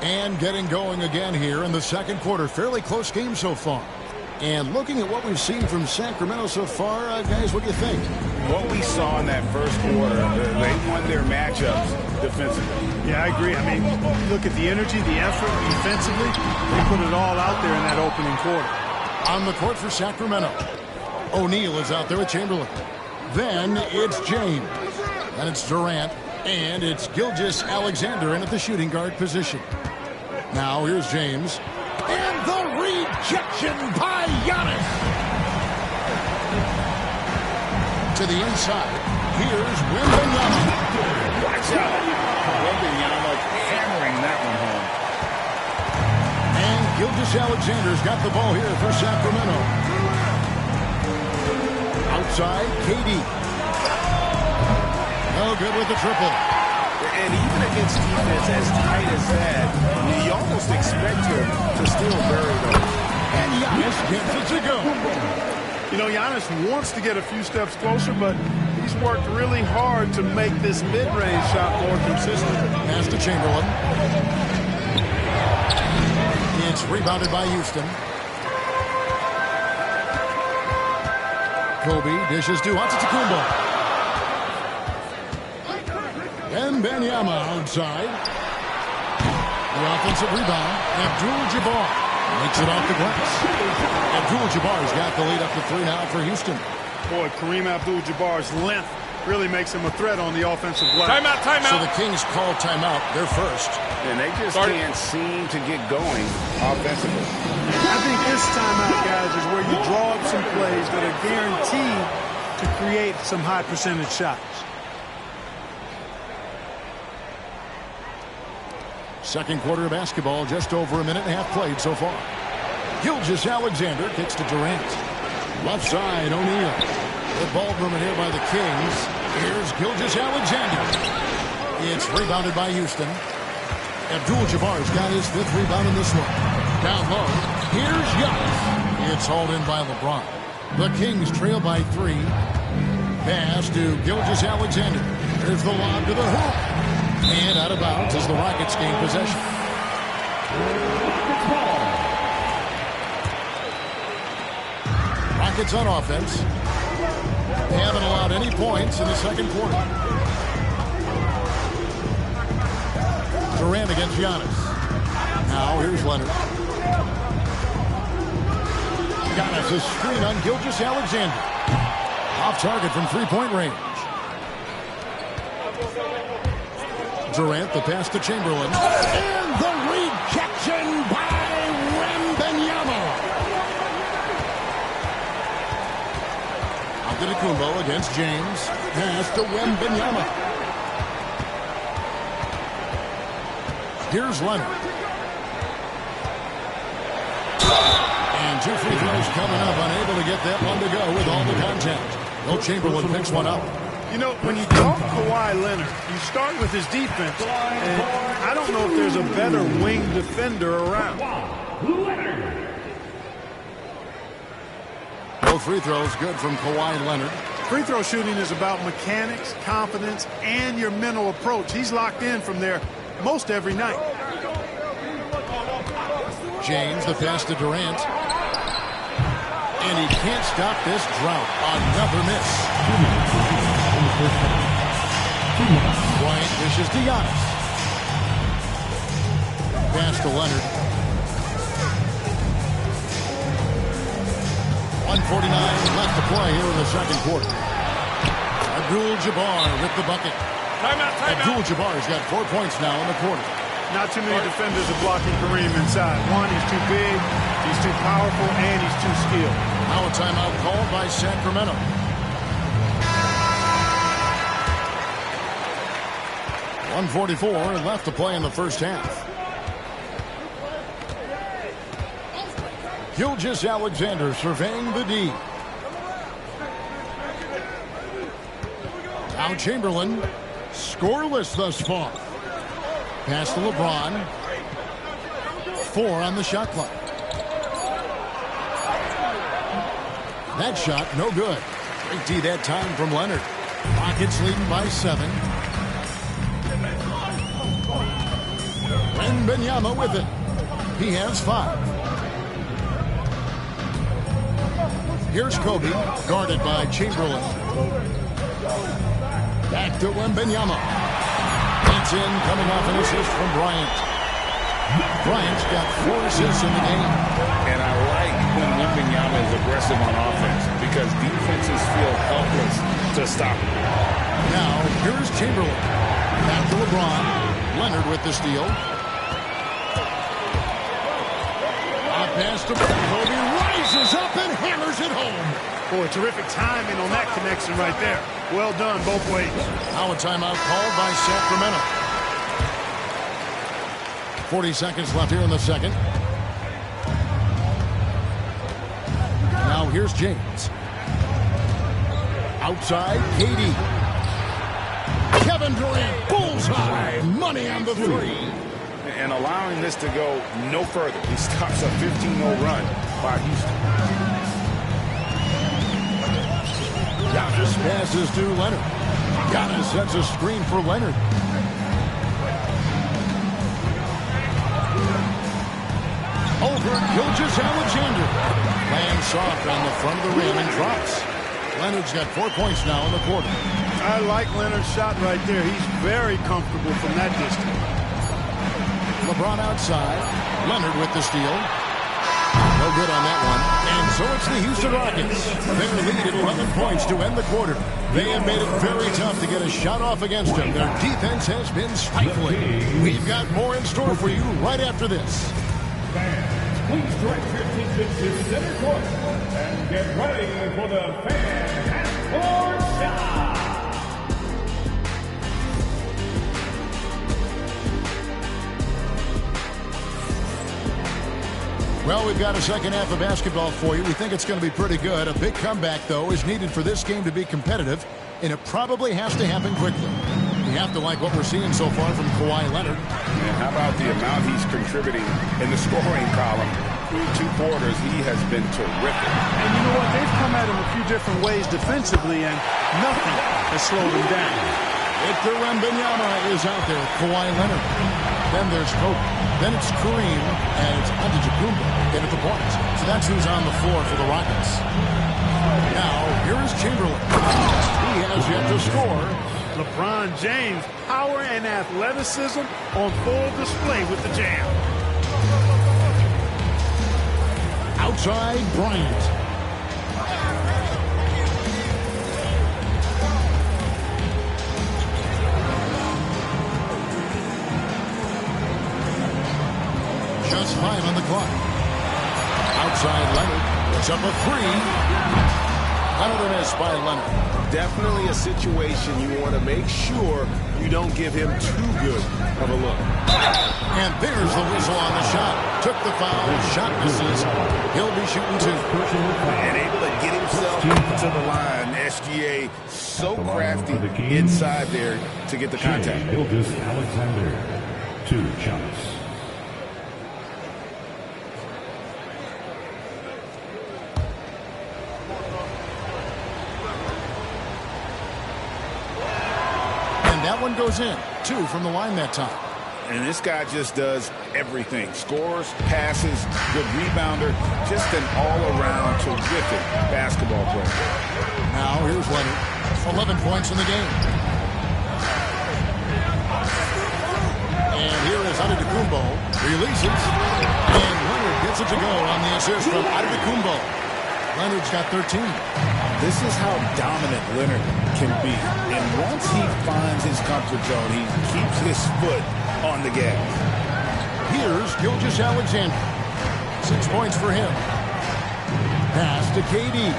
And getting going again here in the second quarter. Fairly close game so far. And looking at what we've seen from Sacramento so far, guys, what do you think? What we saw in that first quarter, they won their matchups defensively. Yeah, I agree. I mean, look at the energy, the effort defensively. They put it all out there in that opening quarter. On the court for Sacramento. O'Neal is out there with Chamberlain. Then it's James. And it's Durant. And it's Gilgeous-Alexander in at the shooting guard position. Now here's James. And the rejection by Giannis. To the inside. Here's Wembanyama. Watch out. Wembanyama hammering that one home. And Gilgeous-Alexander's got the ball here for Sacramento. Outside, KD. No good with the triple. And even against defense as tight as that, you almost expect him to still bury them. And Giannis gets it to go. You know, Giannis wants to get a few steps closer, but he's worked really hard to make this mid-range shot more consistent. Pass to Chamberlain. It's rebounded by Houston. Kobe dishes to Antetokounmpo. Wembanyama outside. The offensive rebound. Abdul-Jabbar makes it off the glass. Abdul-Jabbar's got the lead up to 3 now for Houston. Boy, Kareem Abdul-Jabbar's length really makes him a threat on the offensive glass. Timeout, timeout. So the Kings call timeout. They're first. And they just can't seem to get going offensively. I think this timeout, guys, is where you draw up some plays that are guaranteed to create some high percentage shots. Second quarter of basketball, just over a minute and a half played so far. Gilgeous-Alexander kicks to Durant. Left side, O'Neal. The ball movement here by the Kings. Here's Gilgeous-Alexander. It's rebounded by Houston. Abdul-Jabbar's got his 5th rebound in this one. Down low, here's Giannis. It's hauled in by LeBron. The Kings trail by 3. Pass to Gilgeous-Alexander. There's the lob to the hoop. And out of bounds as the Rockets gain possession. Rockets on offense. They haven't allowed any points in the second quarter. Durant against Giannis. Now here's Leonard. Giannis, a screen on Gilgeous-Alexander. Off target from three-point range. Durant, the pass to Chamberlain. And the rejection by Wembanyama. Antetokounmpo against James. Pass to Wembanyama. Here's Leonard. And 2 free throws coming up. Unable to get that one to go with all the contact. Will Chamberlain picks one up. You know, when you talk Kawhi Leonard, you start with his defense, and I don't know if there's a better wing defender around. Both free throws good from Kawhi Leonard. Free throw shooting is about mechanics, confidence, and your mental approach. He's locked in from there most every night. James, the pass to Durant. And he can't stop this drought. Another miss. Bryant dishes to Giannis. Pass to Leonard. 1:49 left to play here in the second quarter. Abdul-Jabbar with the bucket. Timeout, timeout. Abdul-Jabbar's got 4 points now in the quarter. Not too many defenders are blocking Kareem inside. One, he's too big, he's too powerful, and he's too skilled. Now a timeout called by Sacramento. 1:44 left to play in the first half. Gilgeous-Alexander surveying the D. Now Chamberlain, scoreless thus far. Pass to LeBron. 4 on the shot clock. That shot, no good. Great D that time from Leonard. Rockets leading by 7. Wembanyama with it. He has 5. Here's Kobe, guarded by Chamberlain. Back to Wembanyama. It's in, coming off an assist from Bryant. Bryant's got 4 assists in the game. And I like when Wembanyama is aggressive on offense because defenses feel helpless to stop him. Now, here's Chamberlain. Back to LeBron. Leonard with the steal. Pass to Kobe, rises up and hammers it home. Boy, terrific timing on that connection right there. Well done both ways. Now a timeout called by Sacramento. 40 seconds left here in the second. Now here's James. Outside, KD. Kevin Durant, bullseye, money on the 3. And allowing this to go no further. He stops a 15-0 run by Houston. Giannis passes to Leonard. Giannis sets a screen for Leonard. Over Gilgeous-Alexander. Lands soft on the front of the rim and drops. Leonard's got 4 points now in the quarter. I like Leonard's shot right there. He's very comfortable from that distance. LeBron outside. Leonard with the steal. No good on that one. And so So it's the Houston Rockets. Their lead at 11 points to end the quarter. They have made it very tough to get a shot off against them. Their defense has been stifling. We've got more in store for you right after this. Fans, please direct your attention to center court and get ready for the Fan Half-Court Shot. Well, we've got a second half of basketball for you. We think it's going to be pretty good. A big comeback, though, is needed for this game to be competitive, and it probably has to happen quickly. We have to like what we're seeing so far from Kawhi Leonard. And how about the amount he's contributing in the scoring column? Through 2 quarters, he has been terrific. And you know what? They've come at him a few different ways defensively, and nothing has slowed him down. Victor Wembanyama is out there. Kawhi Leonard. Then there's Kobe. Then it's Kareem, and it's Antetokounmpo in at the point. So that's who's on the floor for the Rockets. Now, here is Chamberlain. He has yet to score. LeBron James, power and athleticism on full display with the jam. Outside, Bryant. Just 5 on the clock. Outside Leonard. Puts up a 3. Another miss by Leonard. Definitely a situation you want to make sure you don't give him too good of a look. And there's the whistle on the shot. Took the foul. Shot misses. He'll be shooting 2. And able to get himself to the line. SGA so crafty inside there to get the contact. Gilgeous-Alexander, 2 shots. That one goes in. 2 from the line that time. And this guy just does everything. Scores, passes, good rebounder. Just an all-around terrific basketball player. Now here's Leonard. 11 points in the game. And here is Antetokounmpo. Releases. And Leonard gets it to go on the assist from Antetokounmpo. Leonard's got 13. This is how dominant Leonard can be. And once he finds his comfort zone, he keeps his foot on the gas. Here's Gilgeous-Alexander. 6 points for him. Pass to KD.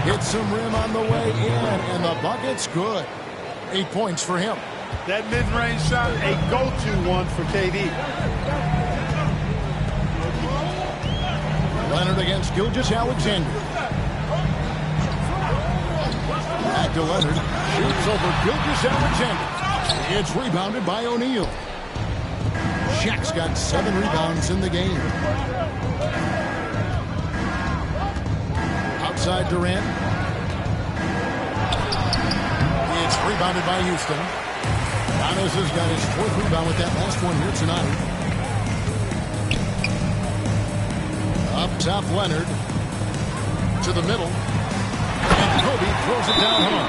Hits some rim on the way in, and the bucket's good. 8 points for him. That mid-range shot, a go-to one for KD. Leonard against Gilgeous-Alexander. Back to Leonard. Shoots over Gilgeous-Alexander. It's rebounded by O'Neal. Shaq's got 7 rebounds in the game. Outside Durant. It's rebounded by Houston. Giannis has got his 4th rebound with that last one here tonight. Up top, Leonard to the middle, and Kobe throws it down home.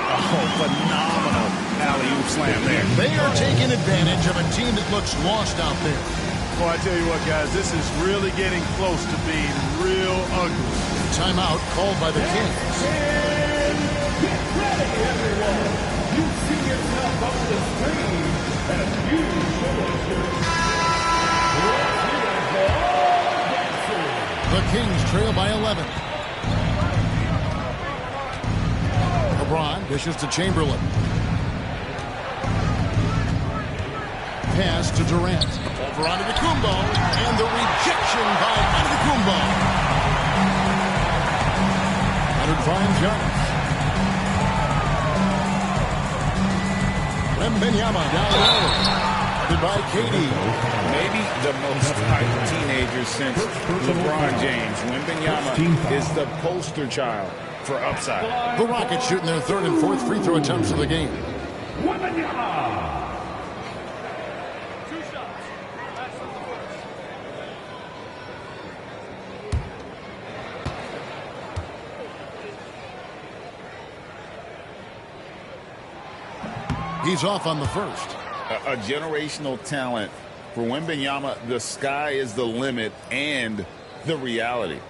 Oh, phenomenal alley-oop slam there. They are taking advantage of a team that looks lost out there. Well, I tell you what, guys, this is really getting close to being real ugly. Timeout called by the Kings. And get ready, everyone. You see yourself up the screen as you show us your... The Kings trail by 11. LeBron dishes to Chamberlain. Pass to Durant. Over Antetokounmpo, and the rejection by Antetokounmpo. Leonard finds Giannis. Wembanyama down low. By KD. Maybe the most hyped teenager since LeBron James. Wembanyama is the poster child for upside. The Rockets shooting their 3rd and 4th free throw attempts of the game. Wembanyama. He's off on the first. A generational talent For Wembanyama, the sky is the limit and the reality.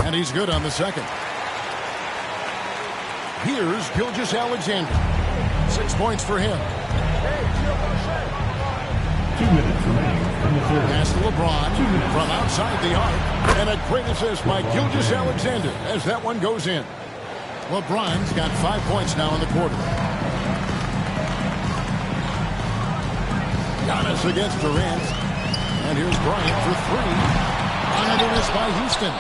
And he's good on the second. Here's Gilgeous-Alexander. 6 points for him. 2 minutes remaining in the third. Pass to LeBron from outside the arc. And a great assist by Gilgeous-Alexander as that one goes in. LeBron's got 5 points now in the quarter. Giannis against Durant. And here's Bryant for 3. Another miss by Houston.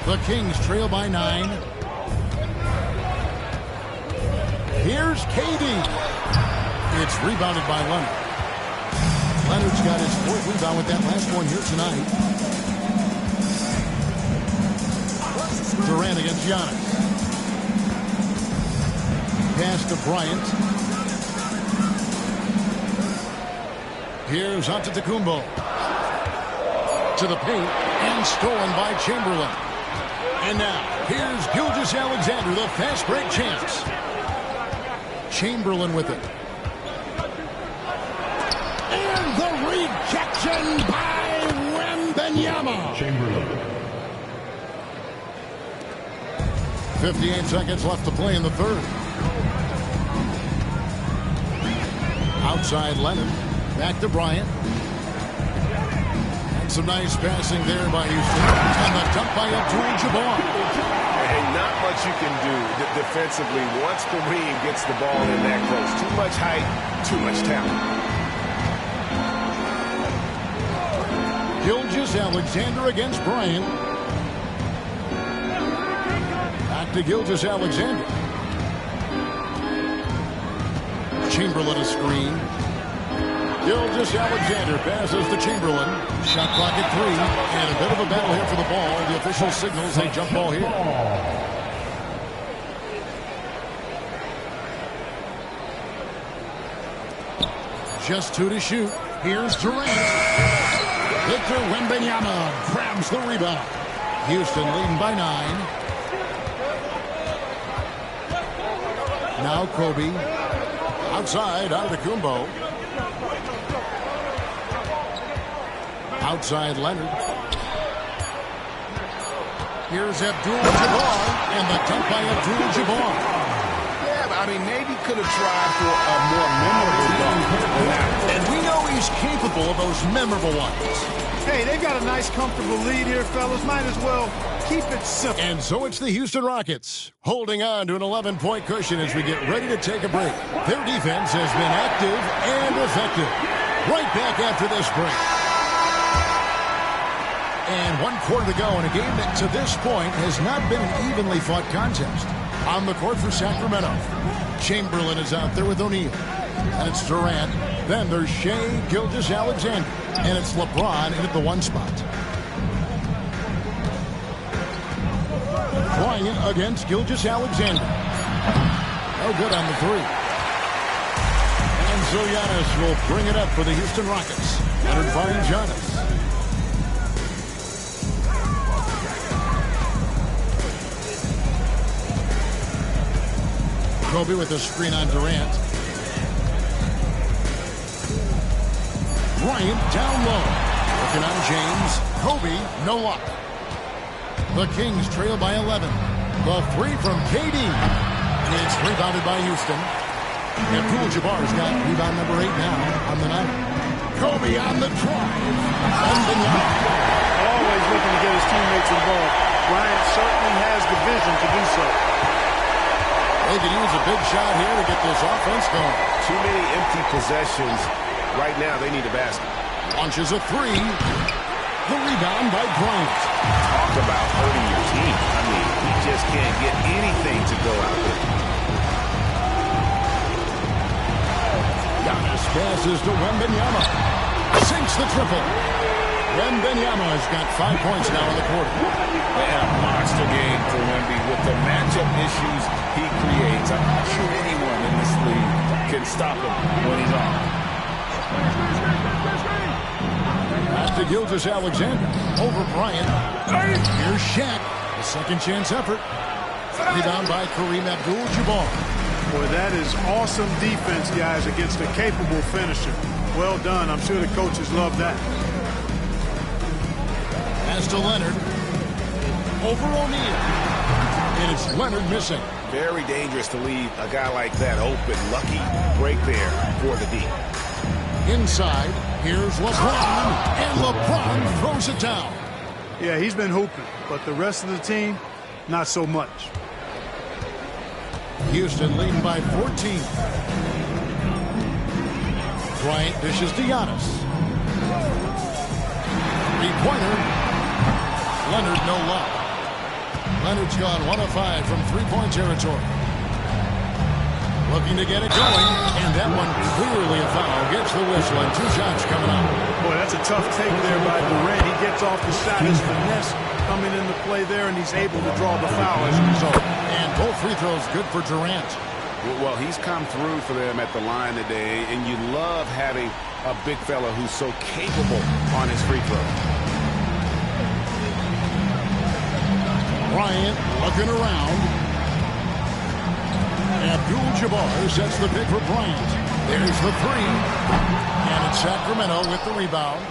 The Kings trail by 9. Here's KD. It's rebounded by Leonard. Leonard's got his 4th rebound with that last one here tonight. Durant against Giannis. Pass to Bryant. Here's Antetokounmpo. To the paint and stolen by Chamberlain. And now, here's Gilgeous-Alexander, the fast break chance. Chamberlain with it. And the rejection by Wembanyama. Chamberlain. 58 seconds left to play in the third. Outside Leonard. Back to Bryant. And some nice passing there by Houston. And the dunk by Abdul-Jabbar. And not much you can do defensively once Kareem gets the ball in that close. Too much height, too much talent. Gilgeous-Alexander against Bryant. Back to Gilgeous-Alexander. Chamberlain a screen. Gilgeous-Alexander passes to Chamberlain. Shot clock at 3. And a bit of a battle here for the ball. The official signals a jump ball here. Just 2 to shoot. Here's Durant. Victor Wembanyama grabs the rebound. Houston leading by 9. Now Kobe. Outside, Antetokounmpo. Outside Leonard. Here's Abdul-Jabbar. And the dunk by Abdul-Jabbar. Yeah, I mean, maybe could have tried for a more memorable dunk than that. And we know he's capable of those memorable ones. Hey, they've got a nice, comfortable lead here, fellas. Might as well keep it simple. And so it's the Houston Rockets holding on to an 11-point cushion as we get ready to take a break. Their defense has been active and effective. Right back after this break. And 1 quarter to go in a game that to this point has not been an evenly fought contest. On the court for Sacramento, Chamberlain is out there with O'Neal. And it's Durant. Then there's Shai Gilgeous-Alexander. And it's LeBron in at the 1 spot. Bryant against Gilgeous-Alexander. No good on the 3. And so Giannis will bring it up for the Houston Rockets. Leonard finds Giannis. Kobe with a screen on Durant. Bryant down low. Looking on James. Kobe, no luck. The Kings trail by 11. The 3 from KD. It's rebounded by Houston. Abdul-Jabbar's got rebound number 8 now on the night. Kobe on the drive. Always looking to get his teammates involved. Bryant certainly has the vision to do so. They could use a big shot here to get this offense going. Too many empty possessions. Right now, they need a basket. Launches a 3. The rebound by Bryant. Talk about hurting your team. I mean, he just can't get anything to go out there. Giannis passes to Wembanyama. Sinks the triple. Wembanyama has got 5 points now in the quarter. And a monster game for Wemby with the matchup issues he creates. I'm not sure anyone in this league can stop him when he's on. Pass to Gilgeous-Alexander. Over Bryant. Here's Shaq. A second chance effort. Rebound by Kareem Abdul-Jabbar. Boy, that is awesome defense, guys, against a capable finisher. Well done. I'm sure the coaches love that. Pass to Leonard. Over O'Neal. And it's Leonard missing. Very dangerous to leave a guy like that open. Lucky break there for the D. Inside, here's LeBron. And LeBron throws it down. Yeah, he's been hooping, but the rest of the team, not so much. Houston leading by 14. Bryant dishes to Giannis. Three-pointer. Leonard, no luck. Leonard's gone 1 of 5 from three-point territory. Looking to get it going, and that one clearly a foul. Gets the whistle, and 2 shots coming up. Boy, that's a tough take there by Durant. He gets off the shot. His finesse coming into play there, and he's able to draw the foul as a result. And both free throws good for Durant. Well, he's come through for them at the line today, and you love having a big fella who's so capable on his free throw. Bryant looking around. Abdul-Jabbar sets the pick for Bryant. There's the three. And it's Sacramento with the rebound.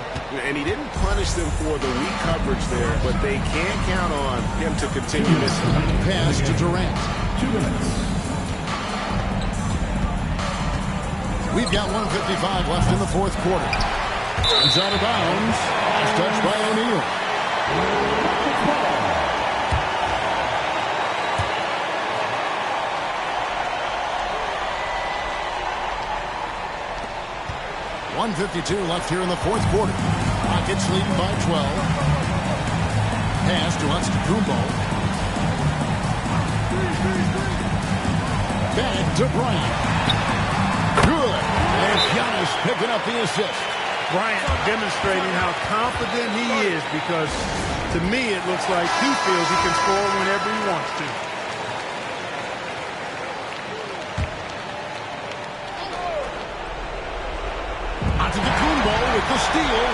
And he didn't punish them for the weak coverage there, but they can't count on him to continue this. Pass to Durant. 2 minutes. We've got 1:55 left in the fourth quarter. He's out of bounds. Last touch by O'Neal. 1:52 left here in the fourth quarter. Rockets leading by 12. Pass to Antetokounmpo. Back to Bryant. Good. And Giannis picking up the assist. Bryant demonstrating how confident he is, because to me it looks like he feels he can score whenever he wants to. Antetokounmpo with the steal.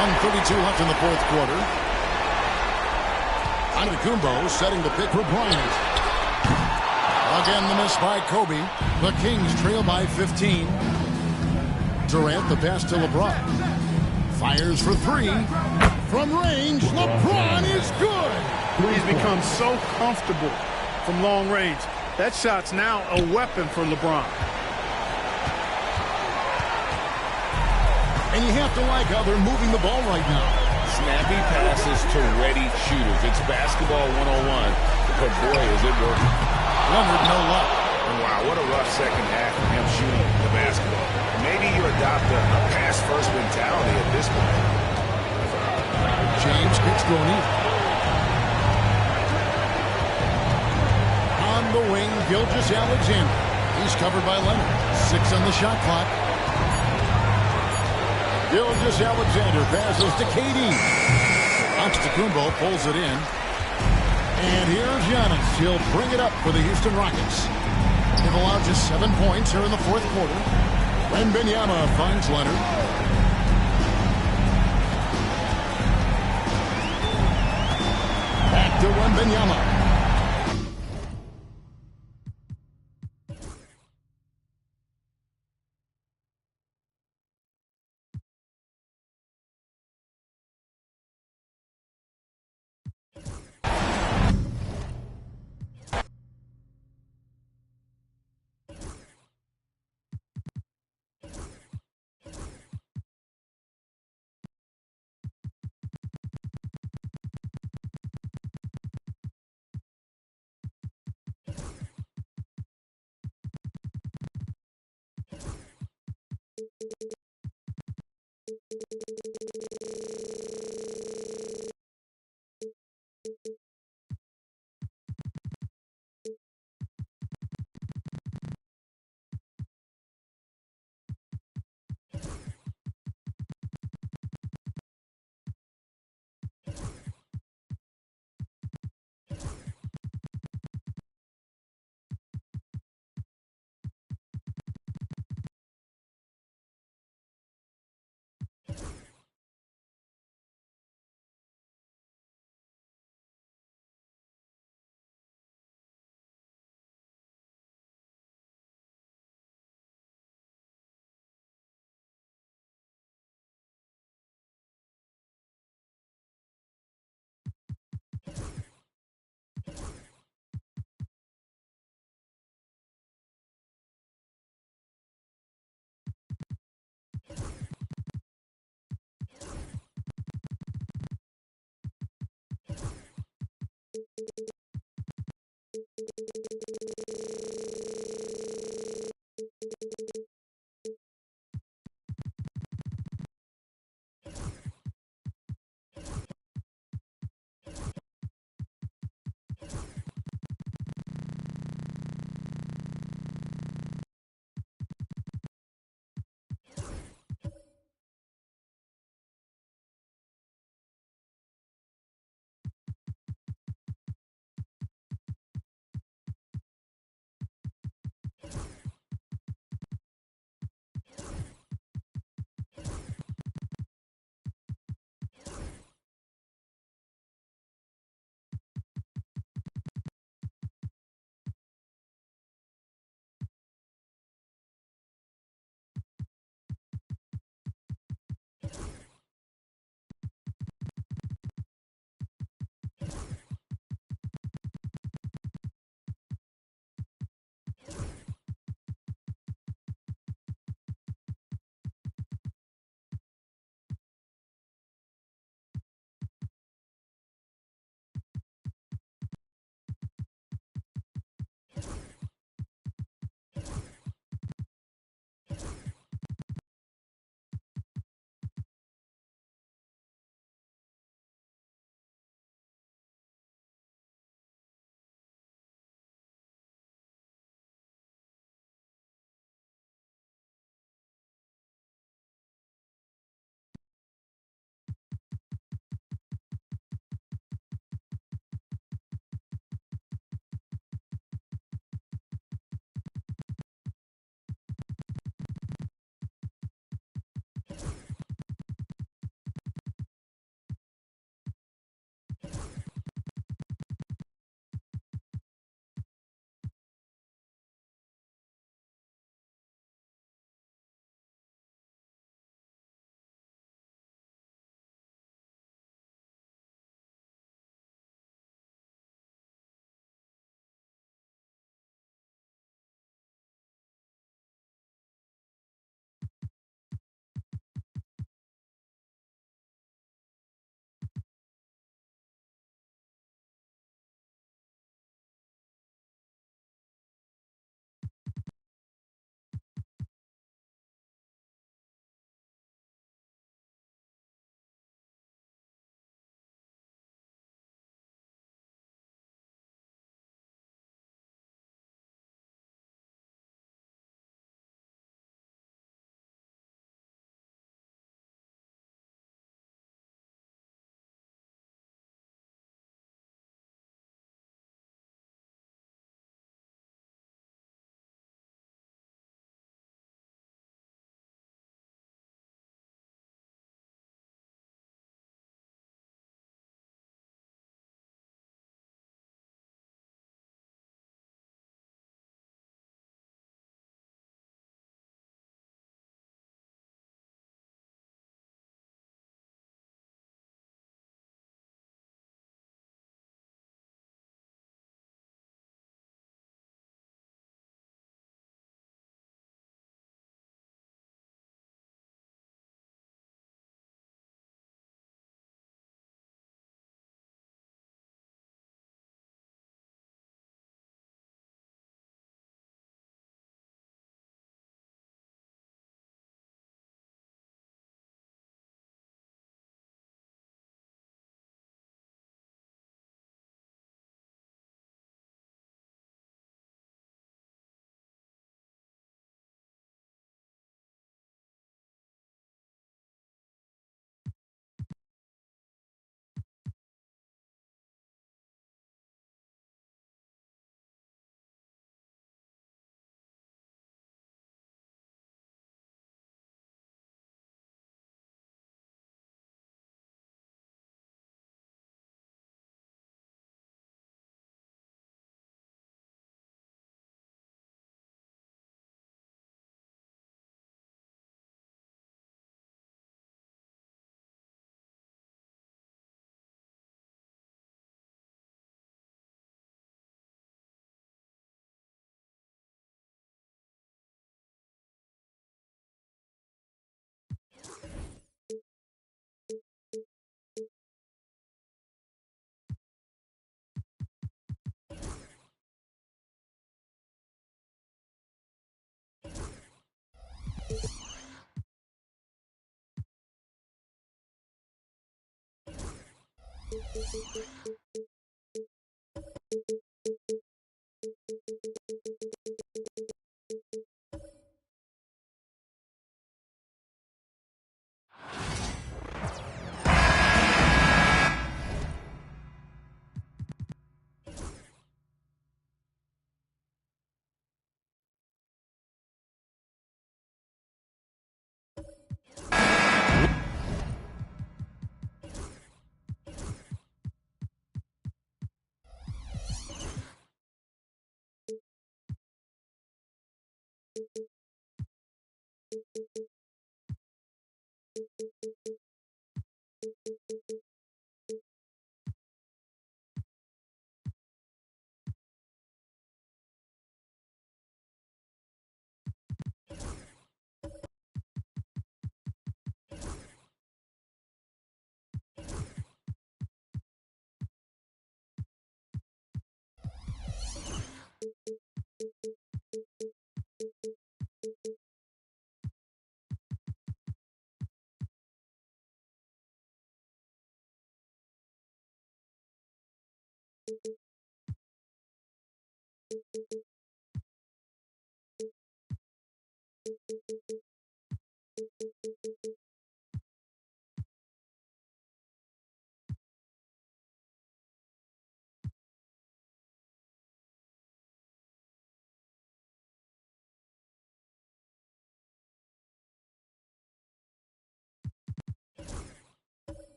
1:32 left in the fourth quarter. Antetokounmpo setting the pick for Bryant. Again, the miss by Kobe. The Kings trail by 15. Durant, the pass to LeBron. Fires for three. From range, LeBron is good. He's become so comfortable from long range. That shot's now a weapon for LeBron. And you have to like how they're moving the ball right now. Snappy passes to ready shooters. It's basketball 101. But boy, is it working. Leonard, no luck. Wow, what a rough second half for him shooting the basketball. Maybe you adopt a pass-first mentality at this point. James kicks going even. On the wing, Gilgeous-Alexander. He's covered by Leonard. 6 on the shot clock. Gilgeous-Alexander passes to KD. Antetokounmpo pulls it in. And here's Giannis. He'll bring it up for the Houston Rockets. They've allowed just 7 points here in the fourth quarter. Wembanyama finds Leonard. Back to Wembanyama.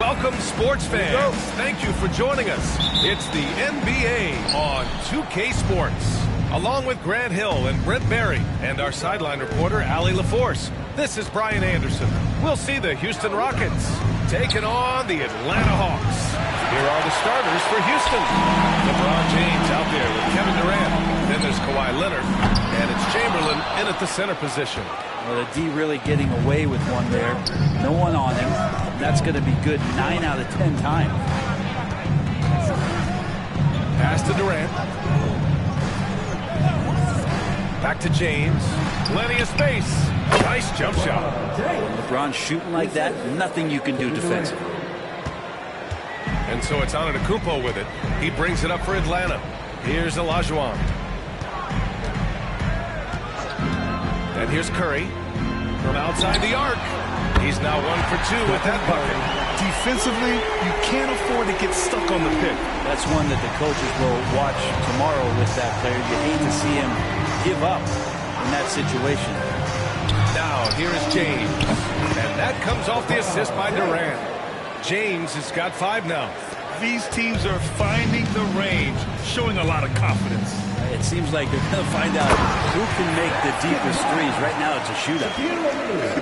Welcome, sports fans. Thank you for joining us. It's the NBA on 2K Sports. Along with Grant Hill and Brent Barry and our sideline reporter, Allie LaForce, this is Brian Anderson. We'll see the Houston Rockets taking on the Atlanta Hawks. Here are the starters for Houston. LeBron James out there with Kevin Durant. Then there's Kawhi Leonard. And it's Chamberlain in at the center position. Well, the D really getting away with one there. No one on him. That's going to be good 9 out of 10 times. Pass to Durant. Back to James. Plenty of space. Nice jump shot. When LeBron shooting like that, nothing you can do defensively. And so it's Antetokounmpo with it. He brings it up for Atlanta. Here's Olajuwon. And here's Curry from outside the arc. He's now 1 for 2 with that bucket. Defensively, you can't afford to get stuck on the pick. That's one that the coaches will watch tomorrow with that player. You hate to see him give up in that situation. Now, here is James. And that comes off the assist by Durant. James has got 5 now. These teams are finding the range, showing a lot of confidence. It seems like they're going to find out who can make the deepest threes. Right now, it's a shootout.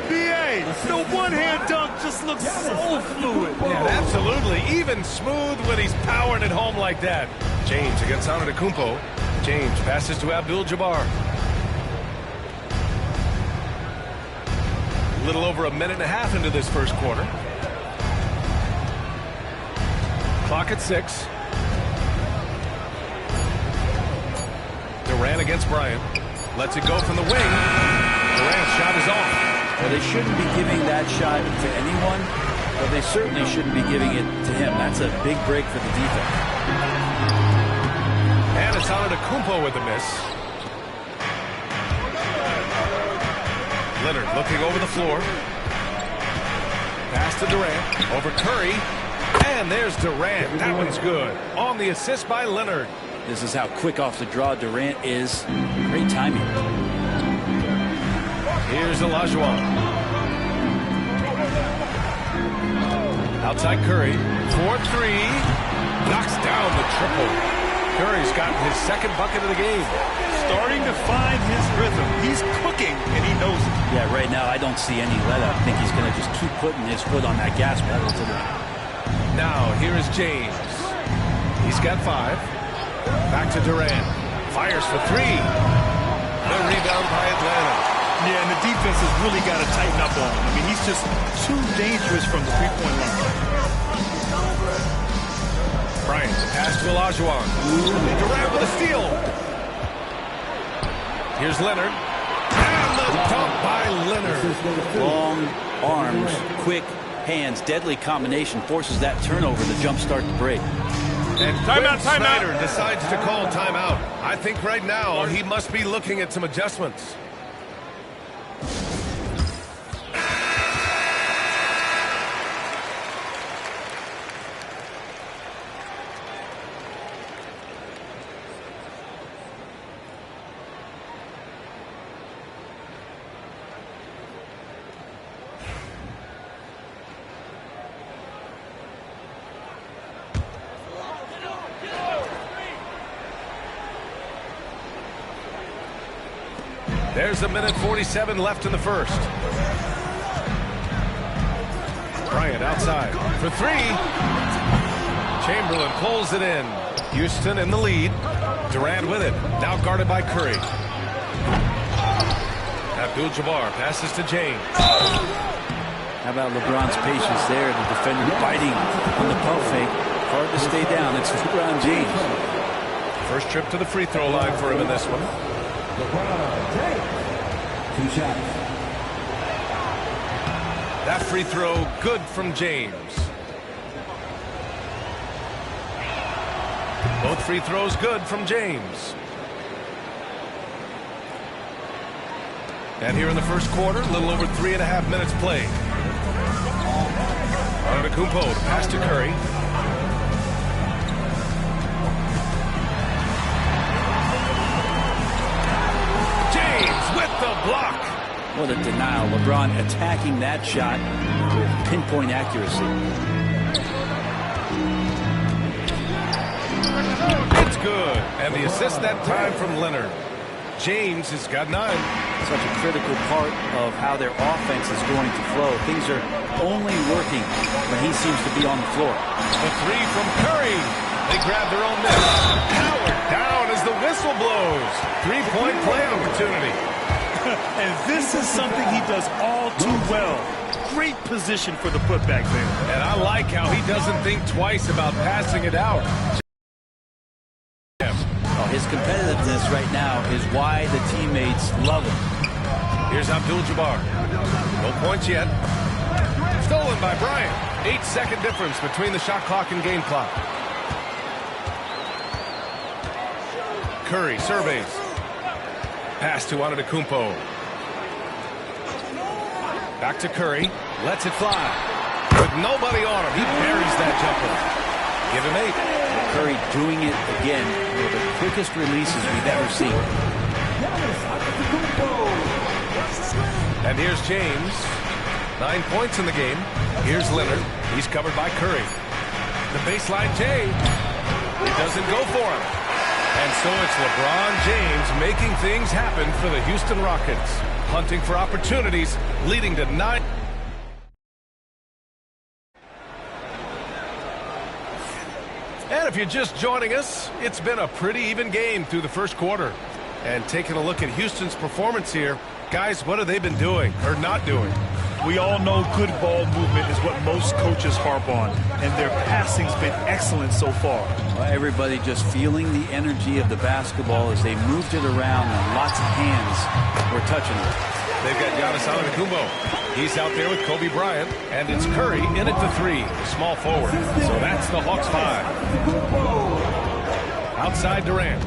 B.A., the one-hand dunk just looks so fluid. Yeah, absolutely. Even smooth when he's powering it home like that. James against Antetokounmpo. James passes to Abdul-Jabbar. A little over a minute and a half into this first quarter. Clock at 6. Durant against Bryant. Lets it go from the wing. Durant's shot is off. Well, they shouldn't be giving that shot to anyone, but they certainly shouldn't be giving it to him. That's a big break for the defense. And it's Antetokounmpo with the miss. Leonard looking over the floor. Pass to Durant. Over Curry. And there's Durant. That one's good. On the assist by Leonard. This is how quick off the draw Durant is. Great timing. Here's Olajuwon. Outside Curry. 4-3. Knocks down the triple. Curry's gotten his second bucket of the game. Starting to find his rhythm. He's cooking, and he knows it. Yeah, right now I don't see any let-up. I think he's going to just keep putting his foot on that gas pedal tonight. Now, here is James. He's got 5. Back to Durant. Fires for 3. The rebound by Atlanta. Yeah, and the defense has really got to tighten up on him. I mean, he's just too dangerous from the three-point line. Bryant, pass to Olajuwon. Durant with a steal. Here's Leonard. And the dunk by Leonard. Long arms, quick hands, deadly combination forces that turnover to jumpstart the break. And timeout, Snyder decides to call timeout. I think right now he must be looking at some adjustments. There's a minute 47 left in the first. Bryant outside for 3. Chamberlain pulls it in. Houston in the lead. Durant with it. Now guarded by Curry. Abdul-Jabbar passes to James. How about LeBron's patience there? The defender biting on the pump fake. Hard to stay down. It's LeBron James. First trip to the free throw line for him in this one. That free throw good from James. Both free throws good from James. And here in the first quarter, a little over 3.5 minutes played. Antetokounmpo to pass to Curry. With the block. What a denial. LeBron attacking that shot with pinpoint accuracy. It's good. And the assist that time from Leonard. James has got 9. Such a critical part of how their offense is going to flow. Things are only working when he seems to be on the floor. The 3 from Curry. They grab their own miss. Howard down as the whistle blows. 3-point play opportunity. And this is something he does all too well. Great position for the putback there. And I like how he doesn't think twice about passing it out. Well, his competitiveness right now is why the teammates love him. Here's Abdul-Jabbar. No points yet. Stolen by Bryant. 8-second difference between the shot clock and game clock. Curry surveys. Pass to Antetokounmpo. Back to Curry. Lets it fly. With nobody on him, he buries that jumper. Give him 8. Curry doing it again with the quickest releases we've ever seen. And here's James. 9 points in the game. Here's Leonard. He's covered by Curry. The baseline J. It doesn't go for him. And so it's LeBron James making things happen for the Houston Rockets. Hunting for opportunities, leading to 9. And if you're just joining us, it's been a pretty even game through the first quarter. And taking a look at Houston's performance here, guys, what have they been doing or not doing? We all know good ball movement is what most coaches harp on, and their passing's been excellent so far. Well, everybody just feeling the energy of the basketball as they moved it around, and lots of hands were touching it. They've got Giannis Antetokounmpo. He's out there with Kobe Bryant, and it's Curry in at the 3, small forward. So that's the Hawks 5. Outside Durant.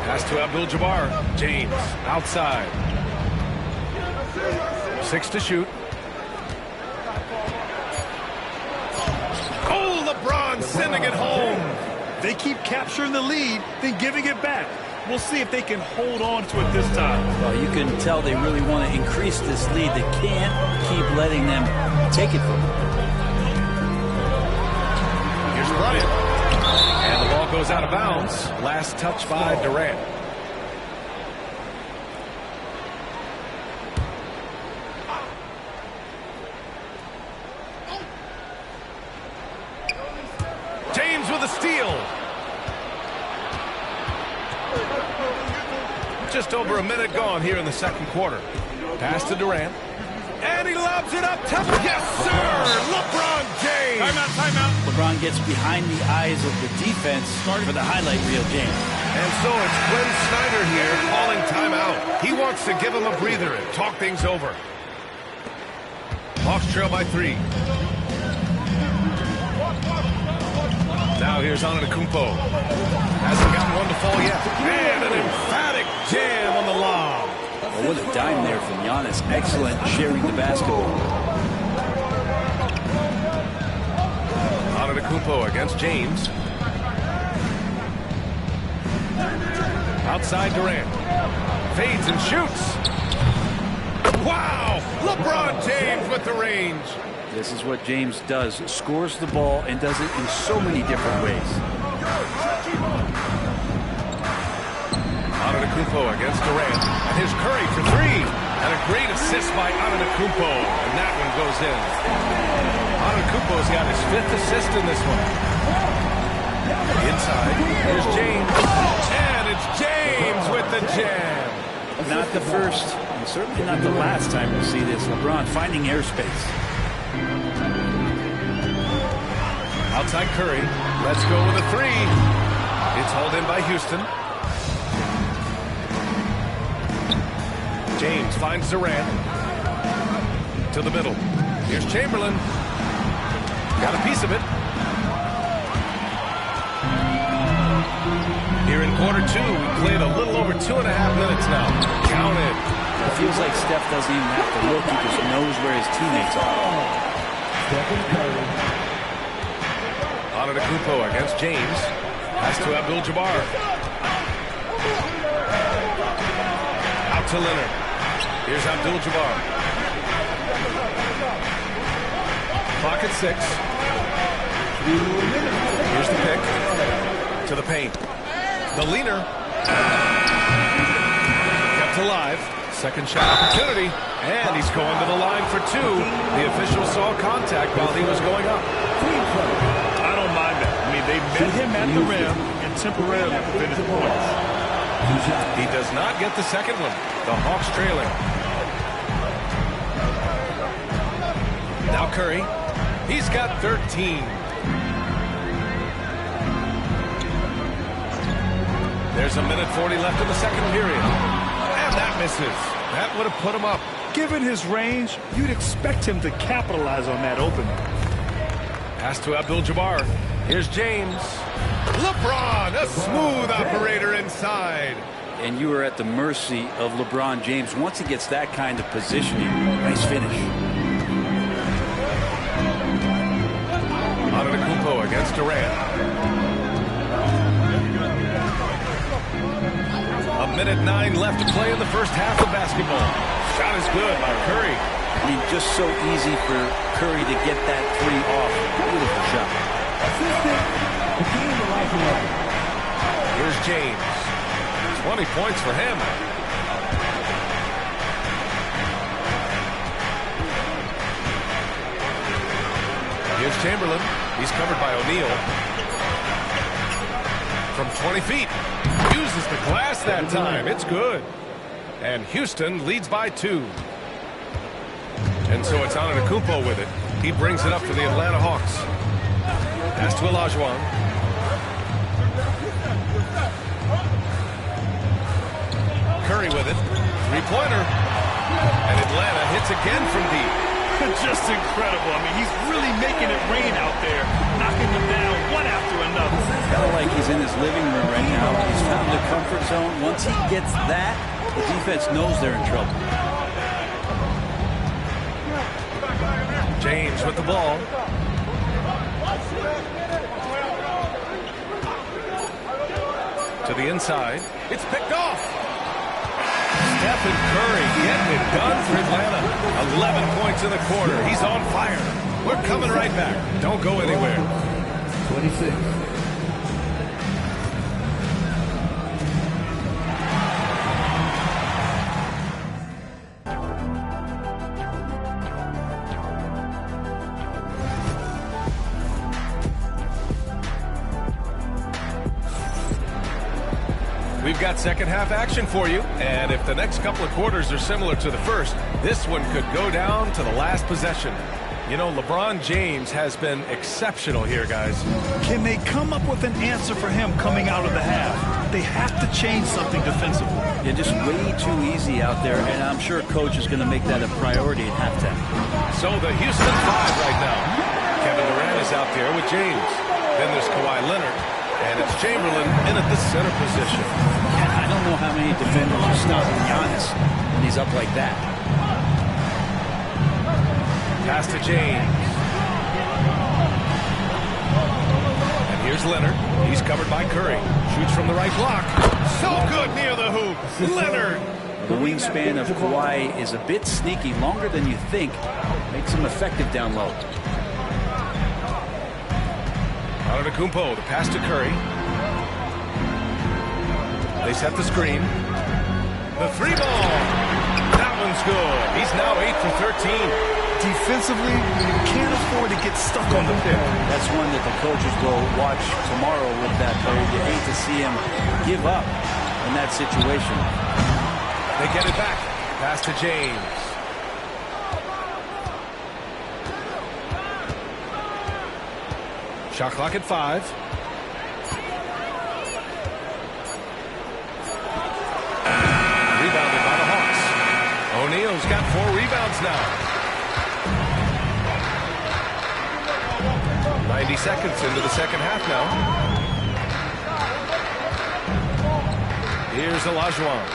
Pass to Abdul-Jabbar. James outside. 6 to shoot. Oh, LeBron sending it home. They keep capturing the lead, then giving it back. We'll see if they can hold on to it this time. Well, you can tell they really want to increase this lead. They can't keep letting them take it from them. Here's Bryant. And the ball goes out of bounds. Last touch by Durant. James with a steal. Just over a minute gone here in the second quarter. Pass to Durant. And he lobs it up top. Yes, sir! LeBron James! Timeout. LeBron gets behind the eyes of the defense for the highlight reel, James. And so it's Quinn Snyder here calling timeout. He wants to give him a breather and talk things over. Hawks trail by 3. Now here's Antetokounmpo. Hasn't gotten one to fall yet. And an emphatic jam on the lob. Oh, what a dime there from Giannis. Excellent sharing the basketball. Antetokounmpo against James. Outside Durant. Fades and shoots. Wow! LeBron James with the range. This is what James does. Scores the ball and does it in so many different ways. Antetokounmpo against Durant. And here's Curry for 3. And a great assist by Antetokounmpo. And that one goes in. Antetokounmpo's got his 5th assist in this one. Inside. Here's James. And it's James with the jam. Not the first, and certainly not the last time we'll see this. LeBron finding airspace. Outside Curry. Let's go with a 3. It's hauled in by Houston. James finds Durant. To the middle. Here's Chamberlain. Got a piece of it. Here in quarter 2, we played a little over 2.5 minutes now. Counted. It feels like Steph doesn't even have to look. He just knows where his teammates are. Antetokounmpo against James. Pass to Abdul-Jabbar. Out to Leonard. Here's Abdul-Jabbar. Clock at 6. Here's the pick. To the paint. The leaner. Kept alive. Second shot opportunity. And he's going to the line for 2. The official saw contact while he was going up. I don't mind that. I mean, they met him at the rim and temporarily prevented points. He does not get the second one. The Hawks trailing. Now Curry. He's got 13. There's a minute 40 left in the second period. And that misses. That would have put him up. Given his range, you'd expect him to capitalize on that opening. Pass to Abdul-Jabbar. Here's James. LeBron, a smooth operator inside. And you are at the mercy of LeBron James. Once he gets that kind of positioning, nice finish. Antetokounmpo against Durant. A minute 9 left to play in the first half of basketball. Shot is good by Curry. I mean, just so easy for Curry to get that 3 off. Beautiful shot. Here's James. 20 points for him. Here's Chamberlain. He's covered by O'Neal. From 20 feet. Uses the glass that time. It's good. And Houston leads by 2. And so it's Antetokounmpo with it. He brings it up for the Atlanta Hawks. Pass to Olajuwon. Curry with it. 3-pointer. And Atlanta hits again from deep. Just incredible. I mean, he's really making it rain out there, knocking them down one after another. Kind of like he's in his living room right now. He's found the comfort zone. Once he gets that, the defense knows they're in trouble. James with the ball. To the inside. It's picked off. Stephen Curry getting it done for Atlanta. 11 points in the quarter. He's on fire. We're coming right back. Don't go anywhere. 26. We've got second half action for you, and if the next couple of quarters are similar to the first, this one could go down to the last possession. You know, LeBron James has been exceptional here, guys. Can they come up with an answer for him coming out of the half? They have to change something defensively. They're just way too easy out there, and I'm sure Coach is going to make that a priority at halftime. So the Houston 5 right now. Kevin Durant is out there with James. Then there's Kawhi Leonard, and it's Chamberlain in at the center position. And I don't know how many defenders are stopping Giannis when he's up like that. Pass to James. And here's Leonard. He's covered by Curry. Shoots from the right block. So good near the hoop. Leonard. The wingspan of Kawhi is a bit sneaky, longer than you think. Makes him effective down low. Antetokounmpo, the pass to Curry. They set the screen. The three ball. That one's good. He's now 8 for 13. Defensively, you can't afford to get stuck on the pick. That's one that the coaches will watch tomorrow with that player. You hate to see him give up in that situation. They get it back. Pass to James. Shot clock at 5. Rebounded by the Hawks. O'Neal's got 4 rebounds now. 90 seconds into the second half now. Here's Olajuwon.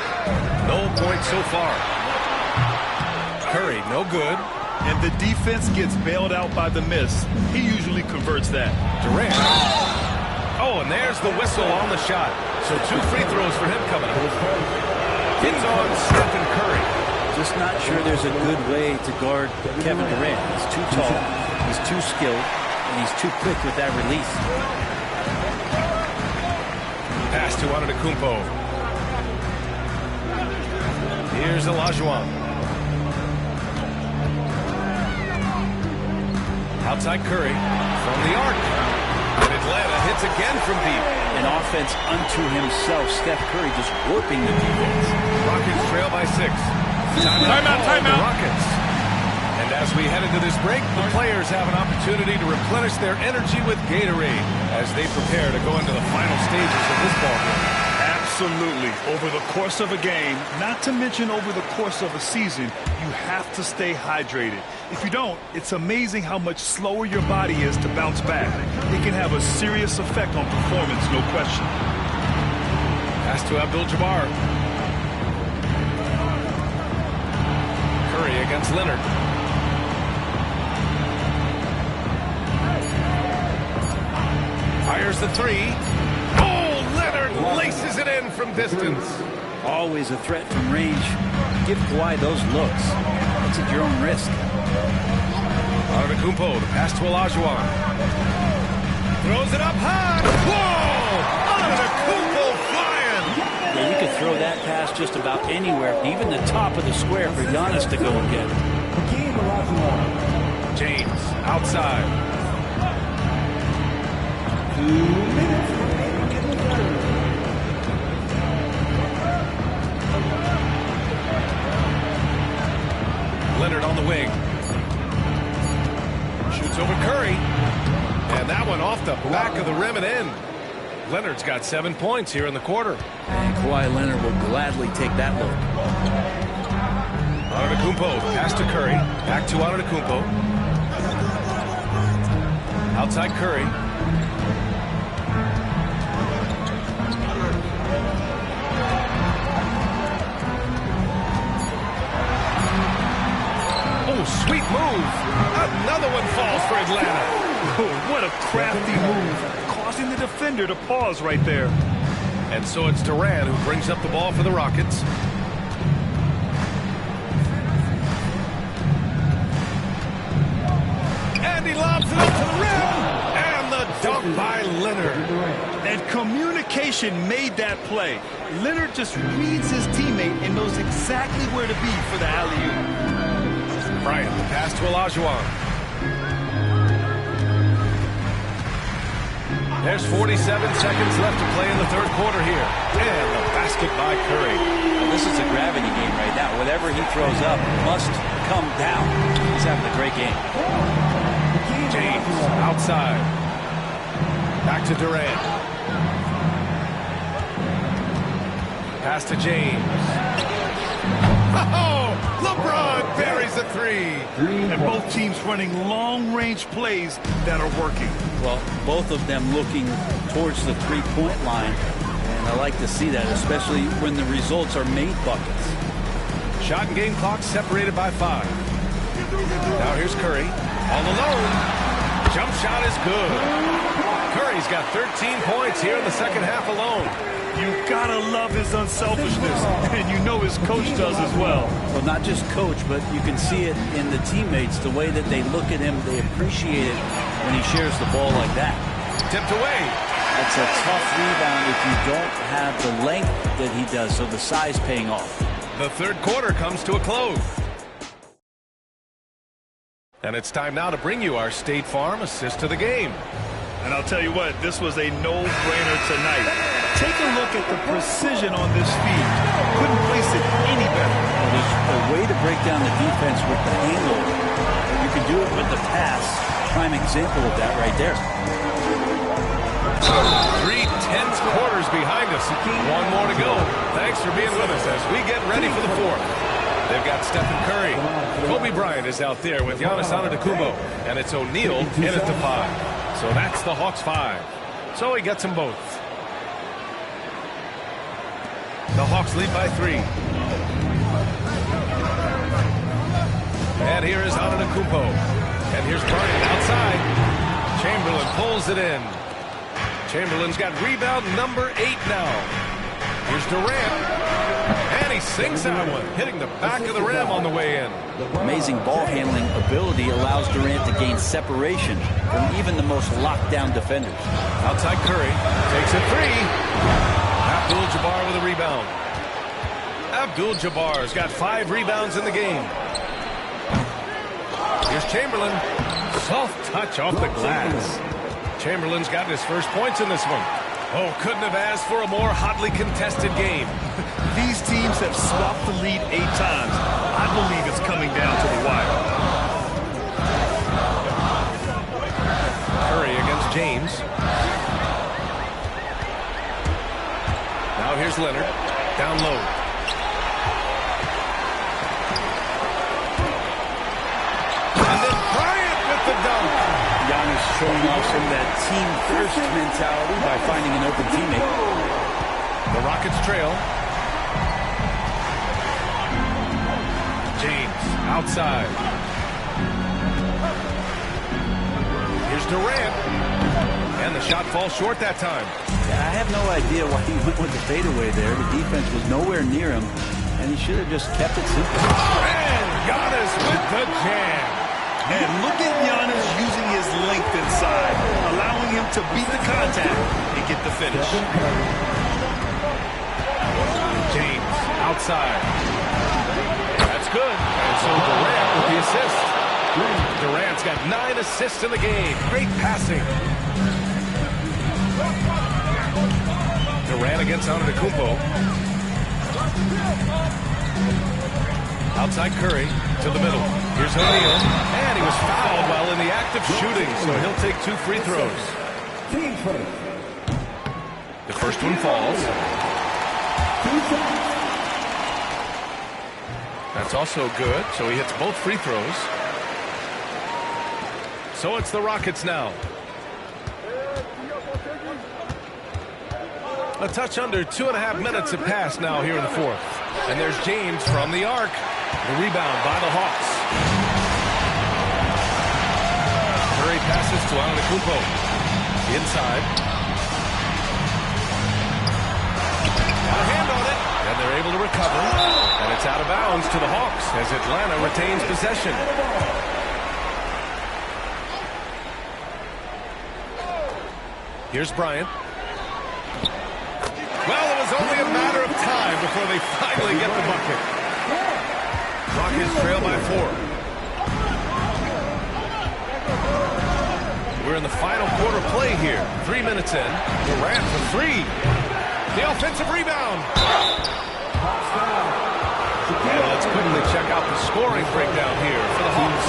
No points so far. Curry, no good. And the defense gets bailed out by the miss. He usually converts that. Durant. Oh, and there's the whistle on the shot. So 2 free throws for him coming up. It's on Stephen Curry. Just not sure there's a good way to guard Kevin Durant. He's too tall. He's too skilled. And he's too quick with that release. Pass to Antetokounmpo. Here's Olajuwon. Outside Curry from the arc. And Atlanta hits again from deep. An offense unto himself. Steph Curry just warping the defense. Rockets trail by 6. Timeout. The Rockets. And as we head into this break, the players have an opportunity to replenish their energy with Gatorade as they prepare to go into the final stages of this ballgame. Absolutely. Over the course of a game, not to mention over the course of a season, you have to stay hydrated. If you don't, it's amazing how much slower your body is to bounce back. It can have a serious effect on performance, no question. Pass to Abdul-Jabbar. Curry against Leonard. Fires the 3. Oh, Leonard laces it in from distance. Always a threat from range. Give Kawhi those looks. It's at your own risk. Antetokounmpo, the pass to Olajuwon. Throws it up high. Whoa! Antetokounmpo flying. Yeah, you could throw that pass just about anywhere, even the top of the square for Giannis to go and get it. James, outside. 2 minutes. Leonard on the wing. Shoots over Curry. And that one off the back of the rim and in. Leonard's got 7 points here in the quarter. And Kawhi Leonard will gladly take that look. Antetokounmpo, pass to Curry. Back to Antetokounmpo. Outside Curry. Oh, sweet move. Another one falls for Atlanta. Oh, what a crafty move. Causing the defender to pause right there. And so it's Durant who brings up the ball for the Rockets. And he lobs it up to the rim. And the dunk by Leonard. And communication made that play. Leonard just reads his teammate and knows exactly where to be for the alley-oop. Bryant, the pass to Olajuwon. There's 47 seconds left to play in the third quarter here. And the basket by Curry. Well, this is a gravity game right now. Whatever he throws up must come down. He's having a great game. James outside. Back to Durant. Pass to James. Oh, LeBron buries a three. And both teams running long-range plays that are working. Well, both of them looking towards the three-point line. And I like to see that, especially when the results are made buckets. Shot and game clock separated by 5. Now here's Curry. All alone. Jump shot is good. Curry's got 13 points here in the second half alone. You've got to love his unselfishness, and you know his coach does as well. Well, not just coach, but you can see it in the teammates, the way that they look at him. They appreciate it when he shares the ball like that. Tipped away. That's a tough rebound if you don't have the length that he does, so the size paying off. The third quarter comes to a close. And it's time now to bring you our State Farm assist to the game. And I'll tell you what, this was a no-brainer tonight. Take a look at the precision on this feed. Couldn't place it any better. Well, there's a way to break down the defense with the handle. You can do it with the pass. Prime example of that right there. 3 tense quarters behind us. One more to go. Thanks for being with us as we get ready for the fourth. They've got Stephen Curry. Kobe Bryant is out there with Giannis Antetokounmpo. And it's O'Neal in at the 5. So that's the Hawks 5. So he gets them both. The Hawks lead by 3. And here is Antetokounmpo. And here's Bryant outside. Chamberlain pulls it in. Chamberlain's got rebound number 8 now. Here's Durant. And he sinks that one, hitting the back of the rim on the way in. Amazing ball handling ability allows Durant to gain separation from even the most locked-down defenders. Outside Curry, takes it 3. Abdul-Jabbar with a rebound. Abdul-Jabbar's got 5 rebounds in the game. Here's Chamberlain. Soft touch off the glass. Chamberlain's got his first points in this one. Oh, couldn't have asked for a more hotly contested game. These teams have swapped the lead 8 times. I believe it's coming down to the wire. Curry against James. Now here's Leonard. Down low. And then Bryant with the dunk. Giannis showing off some of that team-first mentality by finding an open teammate. The Rockets trail. James outside. Here's Durant. And the shot falls short that time. Yeah, I have no idea why he went with the fadeaway there. The defense was nowhere near him, and he should have just kept it simple. And Giannis with the jam. And look at Giannis using his length inside, allowing him to beat the contact and get the finish. James outside. That's good. And so Durant with the assist. Durant's got 9 assists in the game. Great passing. Durant against Antetokounmpo. Outside Curry to the middle. Here's O'Neal. And he was fouled while in the act of shooting, so he'll take 2 free throws. The first one falls. That's also good, so he hits both free throws. So it's the Rockets now. A touch under 2.5 minutes have passed now here in the fourth. And there's James from the arc. The rebound by the Hawks. Curry passes to Antetokounmpo. Inside. A hand on it, and they're able to recover. And it's out of bounds to the Hawks as Atlanta retains possession. Here's Bryant. Well, it was only a matter of time before they finally get the bucket. Rockets trail by 4. We're in the final quarter play here. 3 minutes in. Durant for 3. The offensive rebound. And let's quickly check out the scoring breakdown here for the Hawks.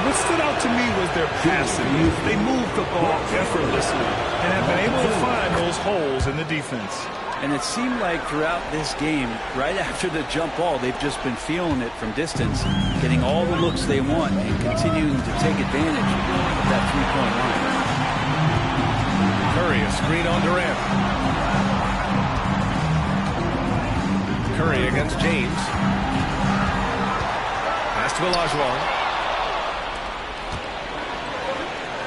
What stood out to me was their passing. They moved the ball effortlessly and have been able to find those holes in the defense. And it seemed like throughout this game, right after the jump ball, they've just been feeling it from distance, getting all the looks they want and continuing to take advantage of that three-point line. Curry, a screen on Durant. Curry against James. Pass to Olajuwon.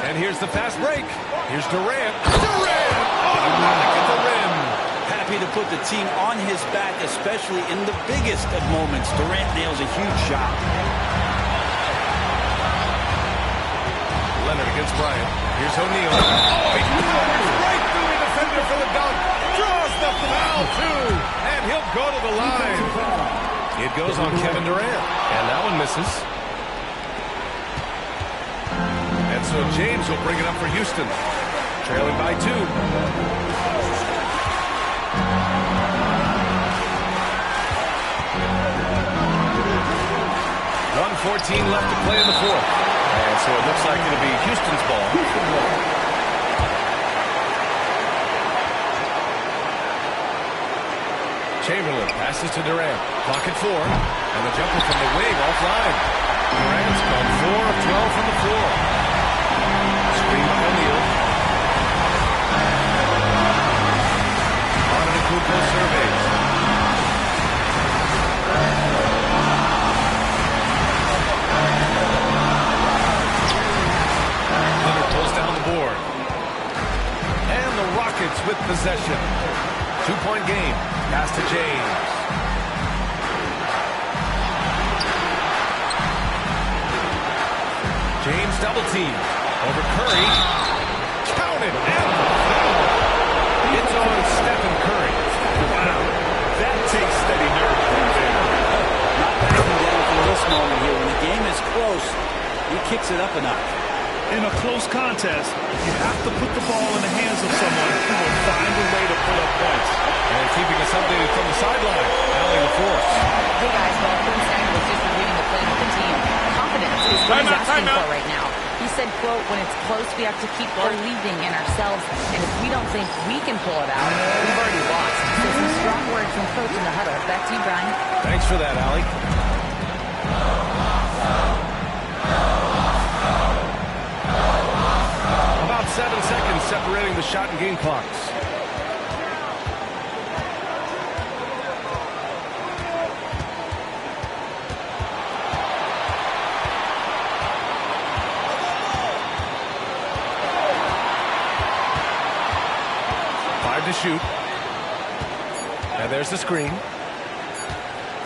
And here's the fast break. Here's Durant. Durant! Automatic at the rim. Happy to put the team on his back, especially in the biggest of moments. Durant nails a huge shot. Leonard against Bryant. Here's O'Neal. Oh, he powers right through the defender for the dunk. Draws the foul, too. And he'll go to the line. It goes on Kevin Durant. And that one misses. And so James will bring it up for Houston. Trailing by 2. 1:14 left to play in the 4th. And so it looks like it'll be Houston's ball. Chamberlain passes to Durant. Clock at 4. And the jumper from the wing offline. Durant's gone 4 of 12 from the floor. Screen by O'Neal. Antetokounmpo surveys. Leonard pulls down the board. And the Rockets with possession. 2-point game. Pass to James. James double team. Over Curry. Count it. And the foul. It's on Stephen Curry. Wow. That takes steady nerve right there. Not backing down from this moment here. When the game is close, he kicks it up a notch. In a close contest, you have to put the ball in the hands of someone who will find a way to put up points. And keeping us updated from the sideline, Allie LaForce. Hey guys, well, Quinn Snyder was just reviewing the plan with the team. Confidence is what he's asking for right now. He said, quote, when it's close, we have to keep believing in ourselves, and if we don't think we can pull it out, we've already lost. So some strong words from Coach in the huddle. Back to you, Brian. Thanks for that, Allie. About 7 seconds separating the shot and game clocks. To shoot. And there's the screen.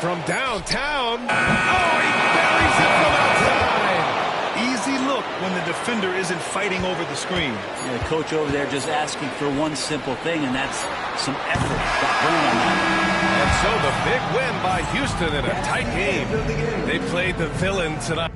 From downtown. Oh, he buries it from outside. Easy look when the defender isn't fighting over the screen. Yeah, the coach over there just asking for one simple thing, and that's some effort. Got burned on that. And so the big win by Houston in a tight game. They played the villain tonight.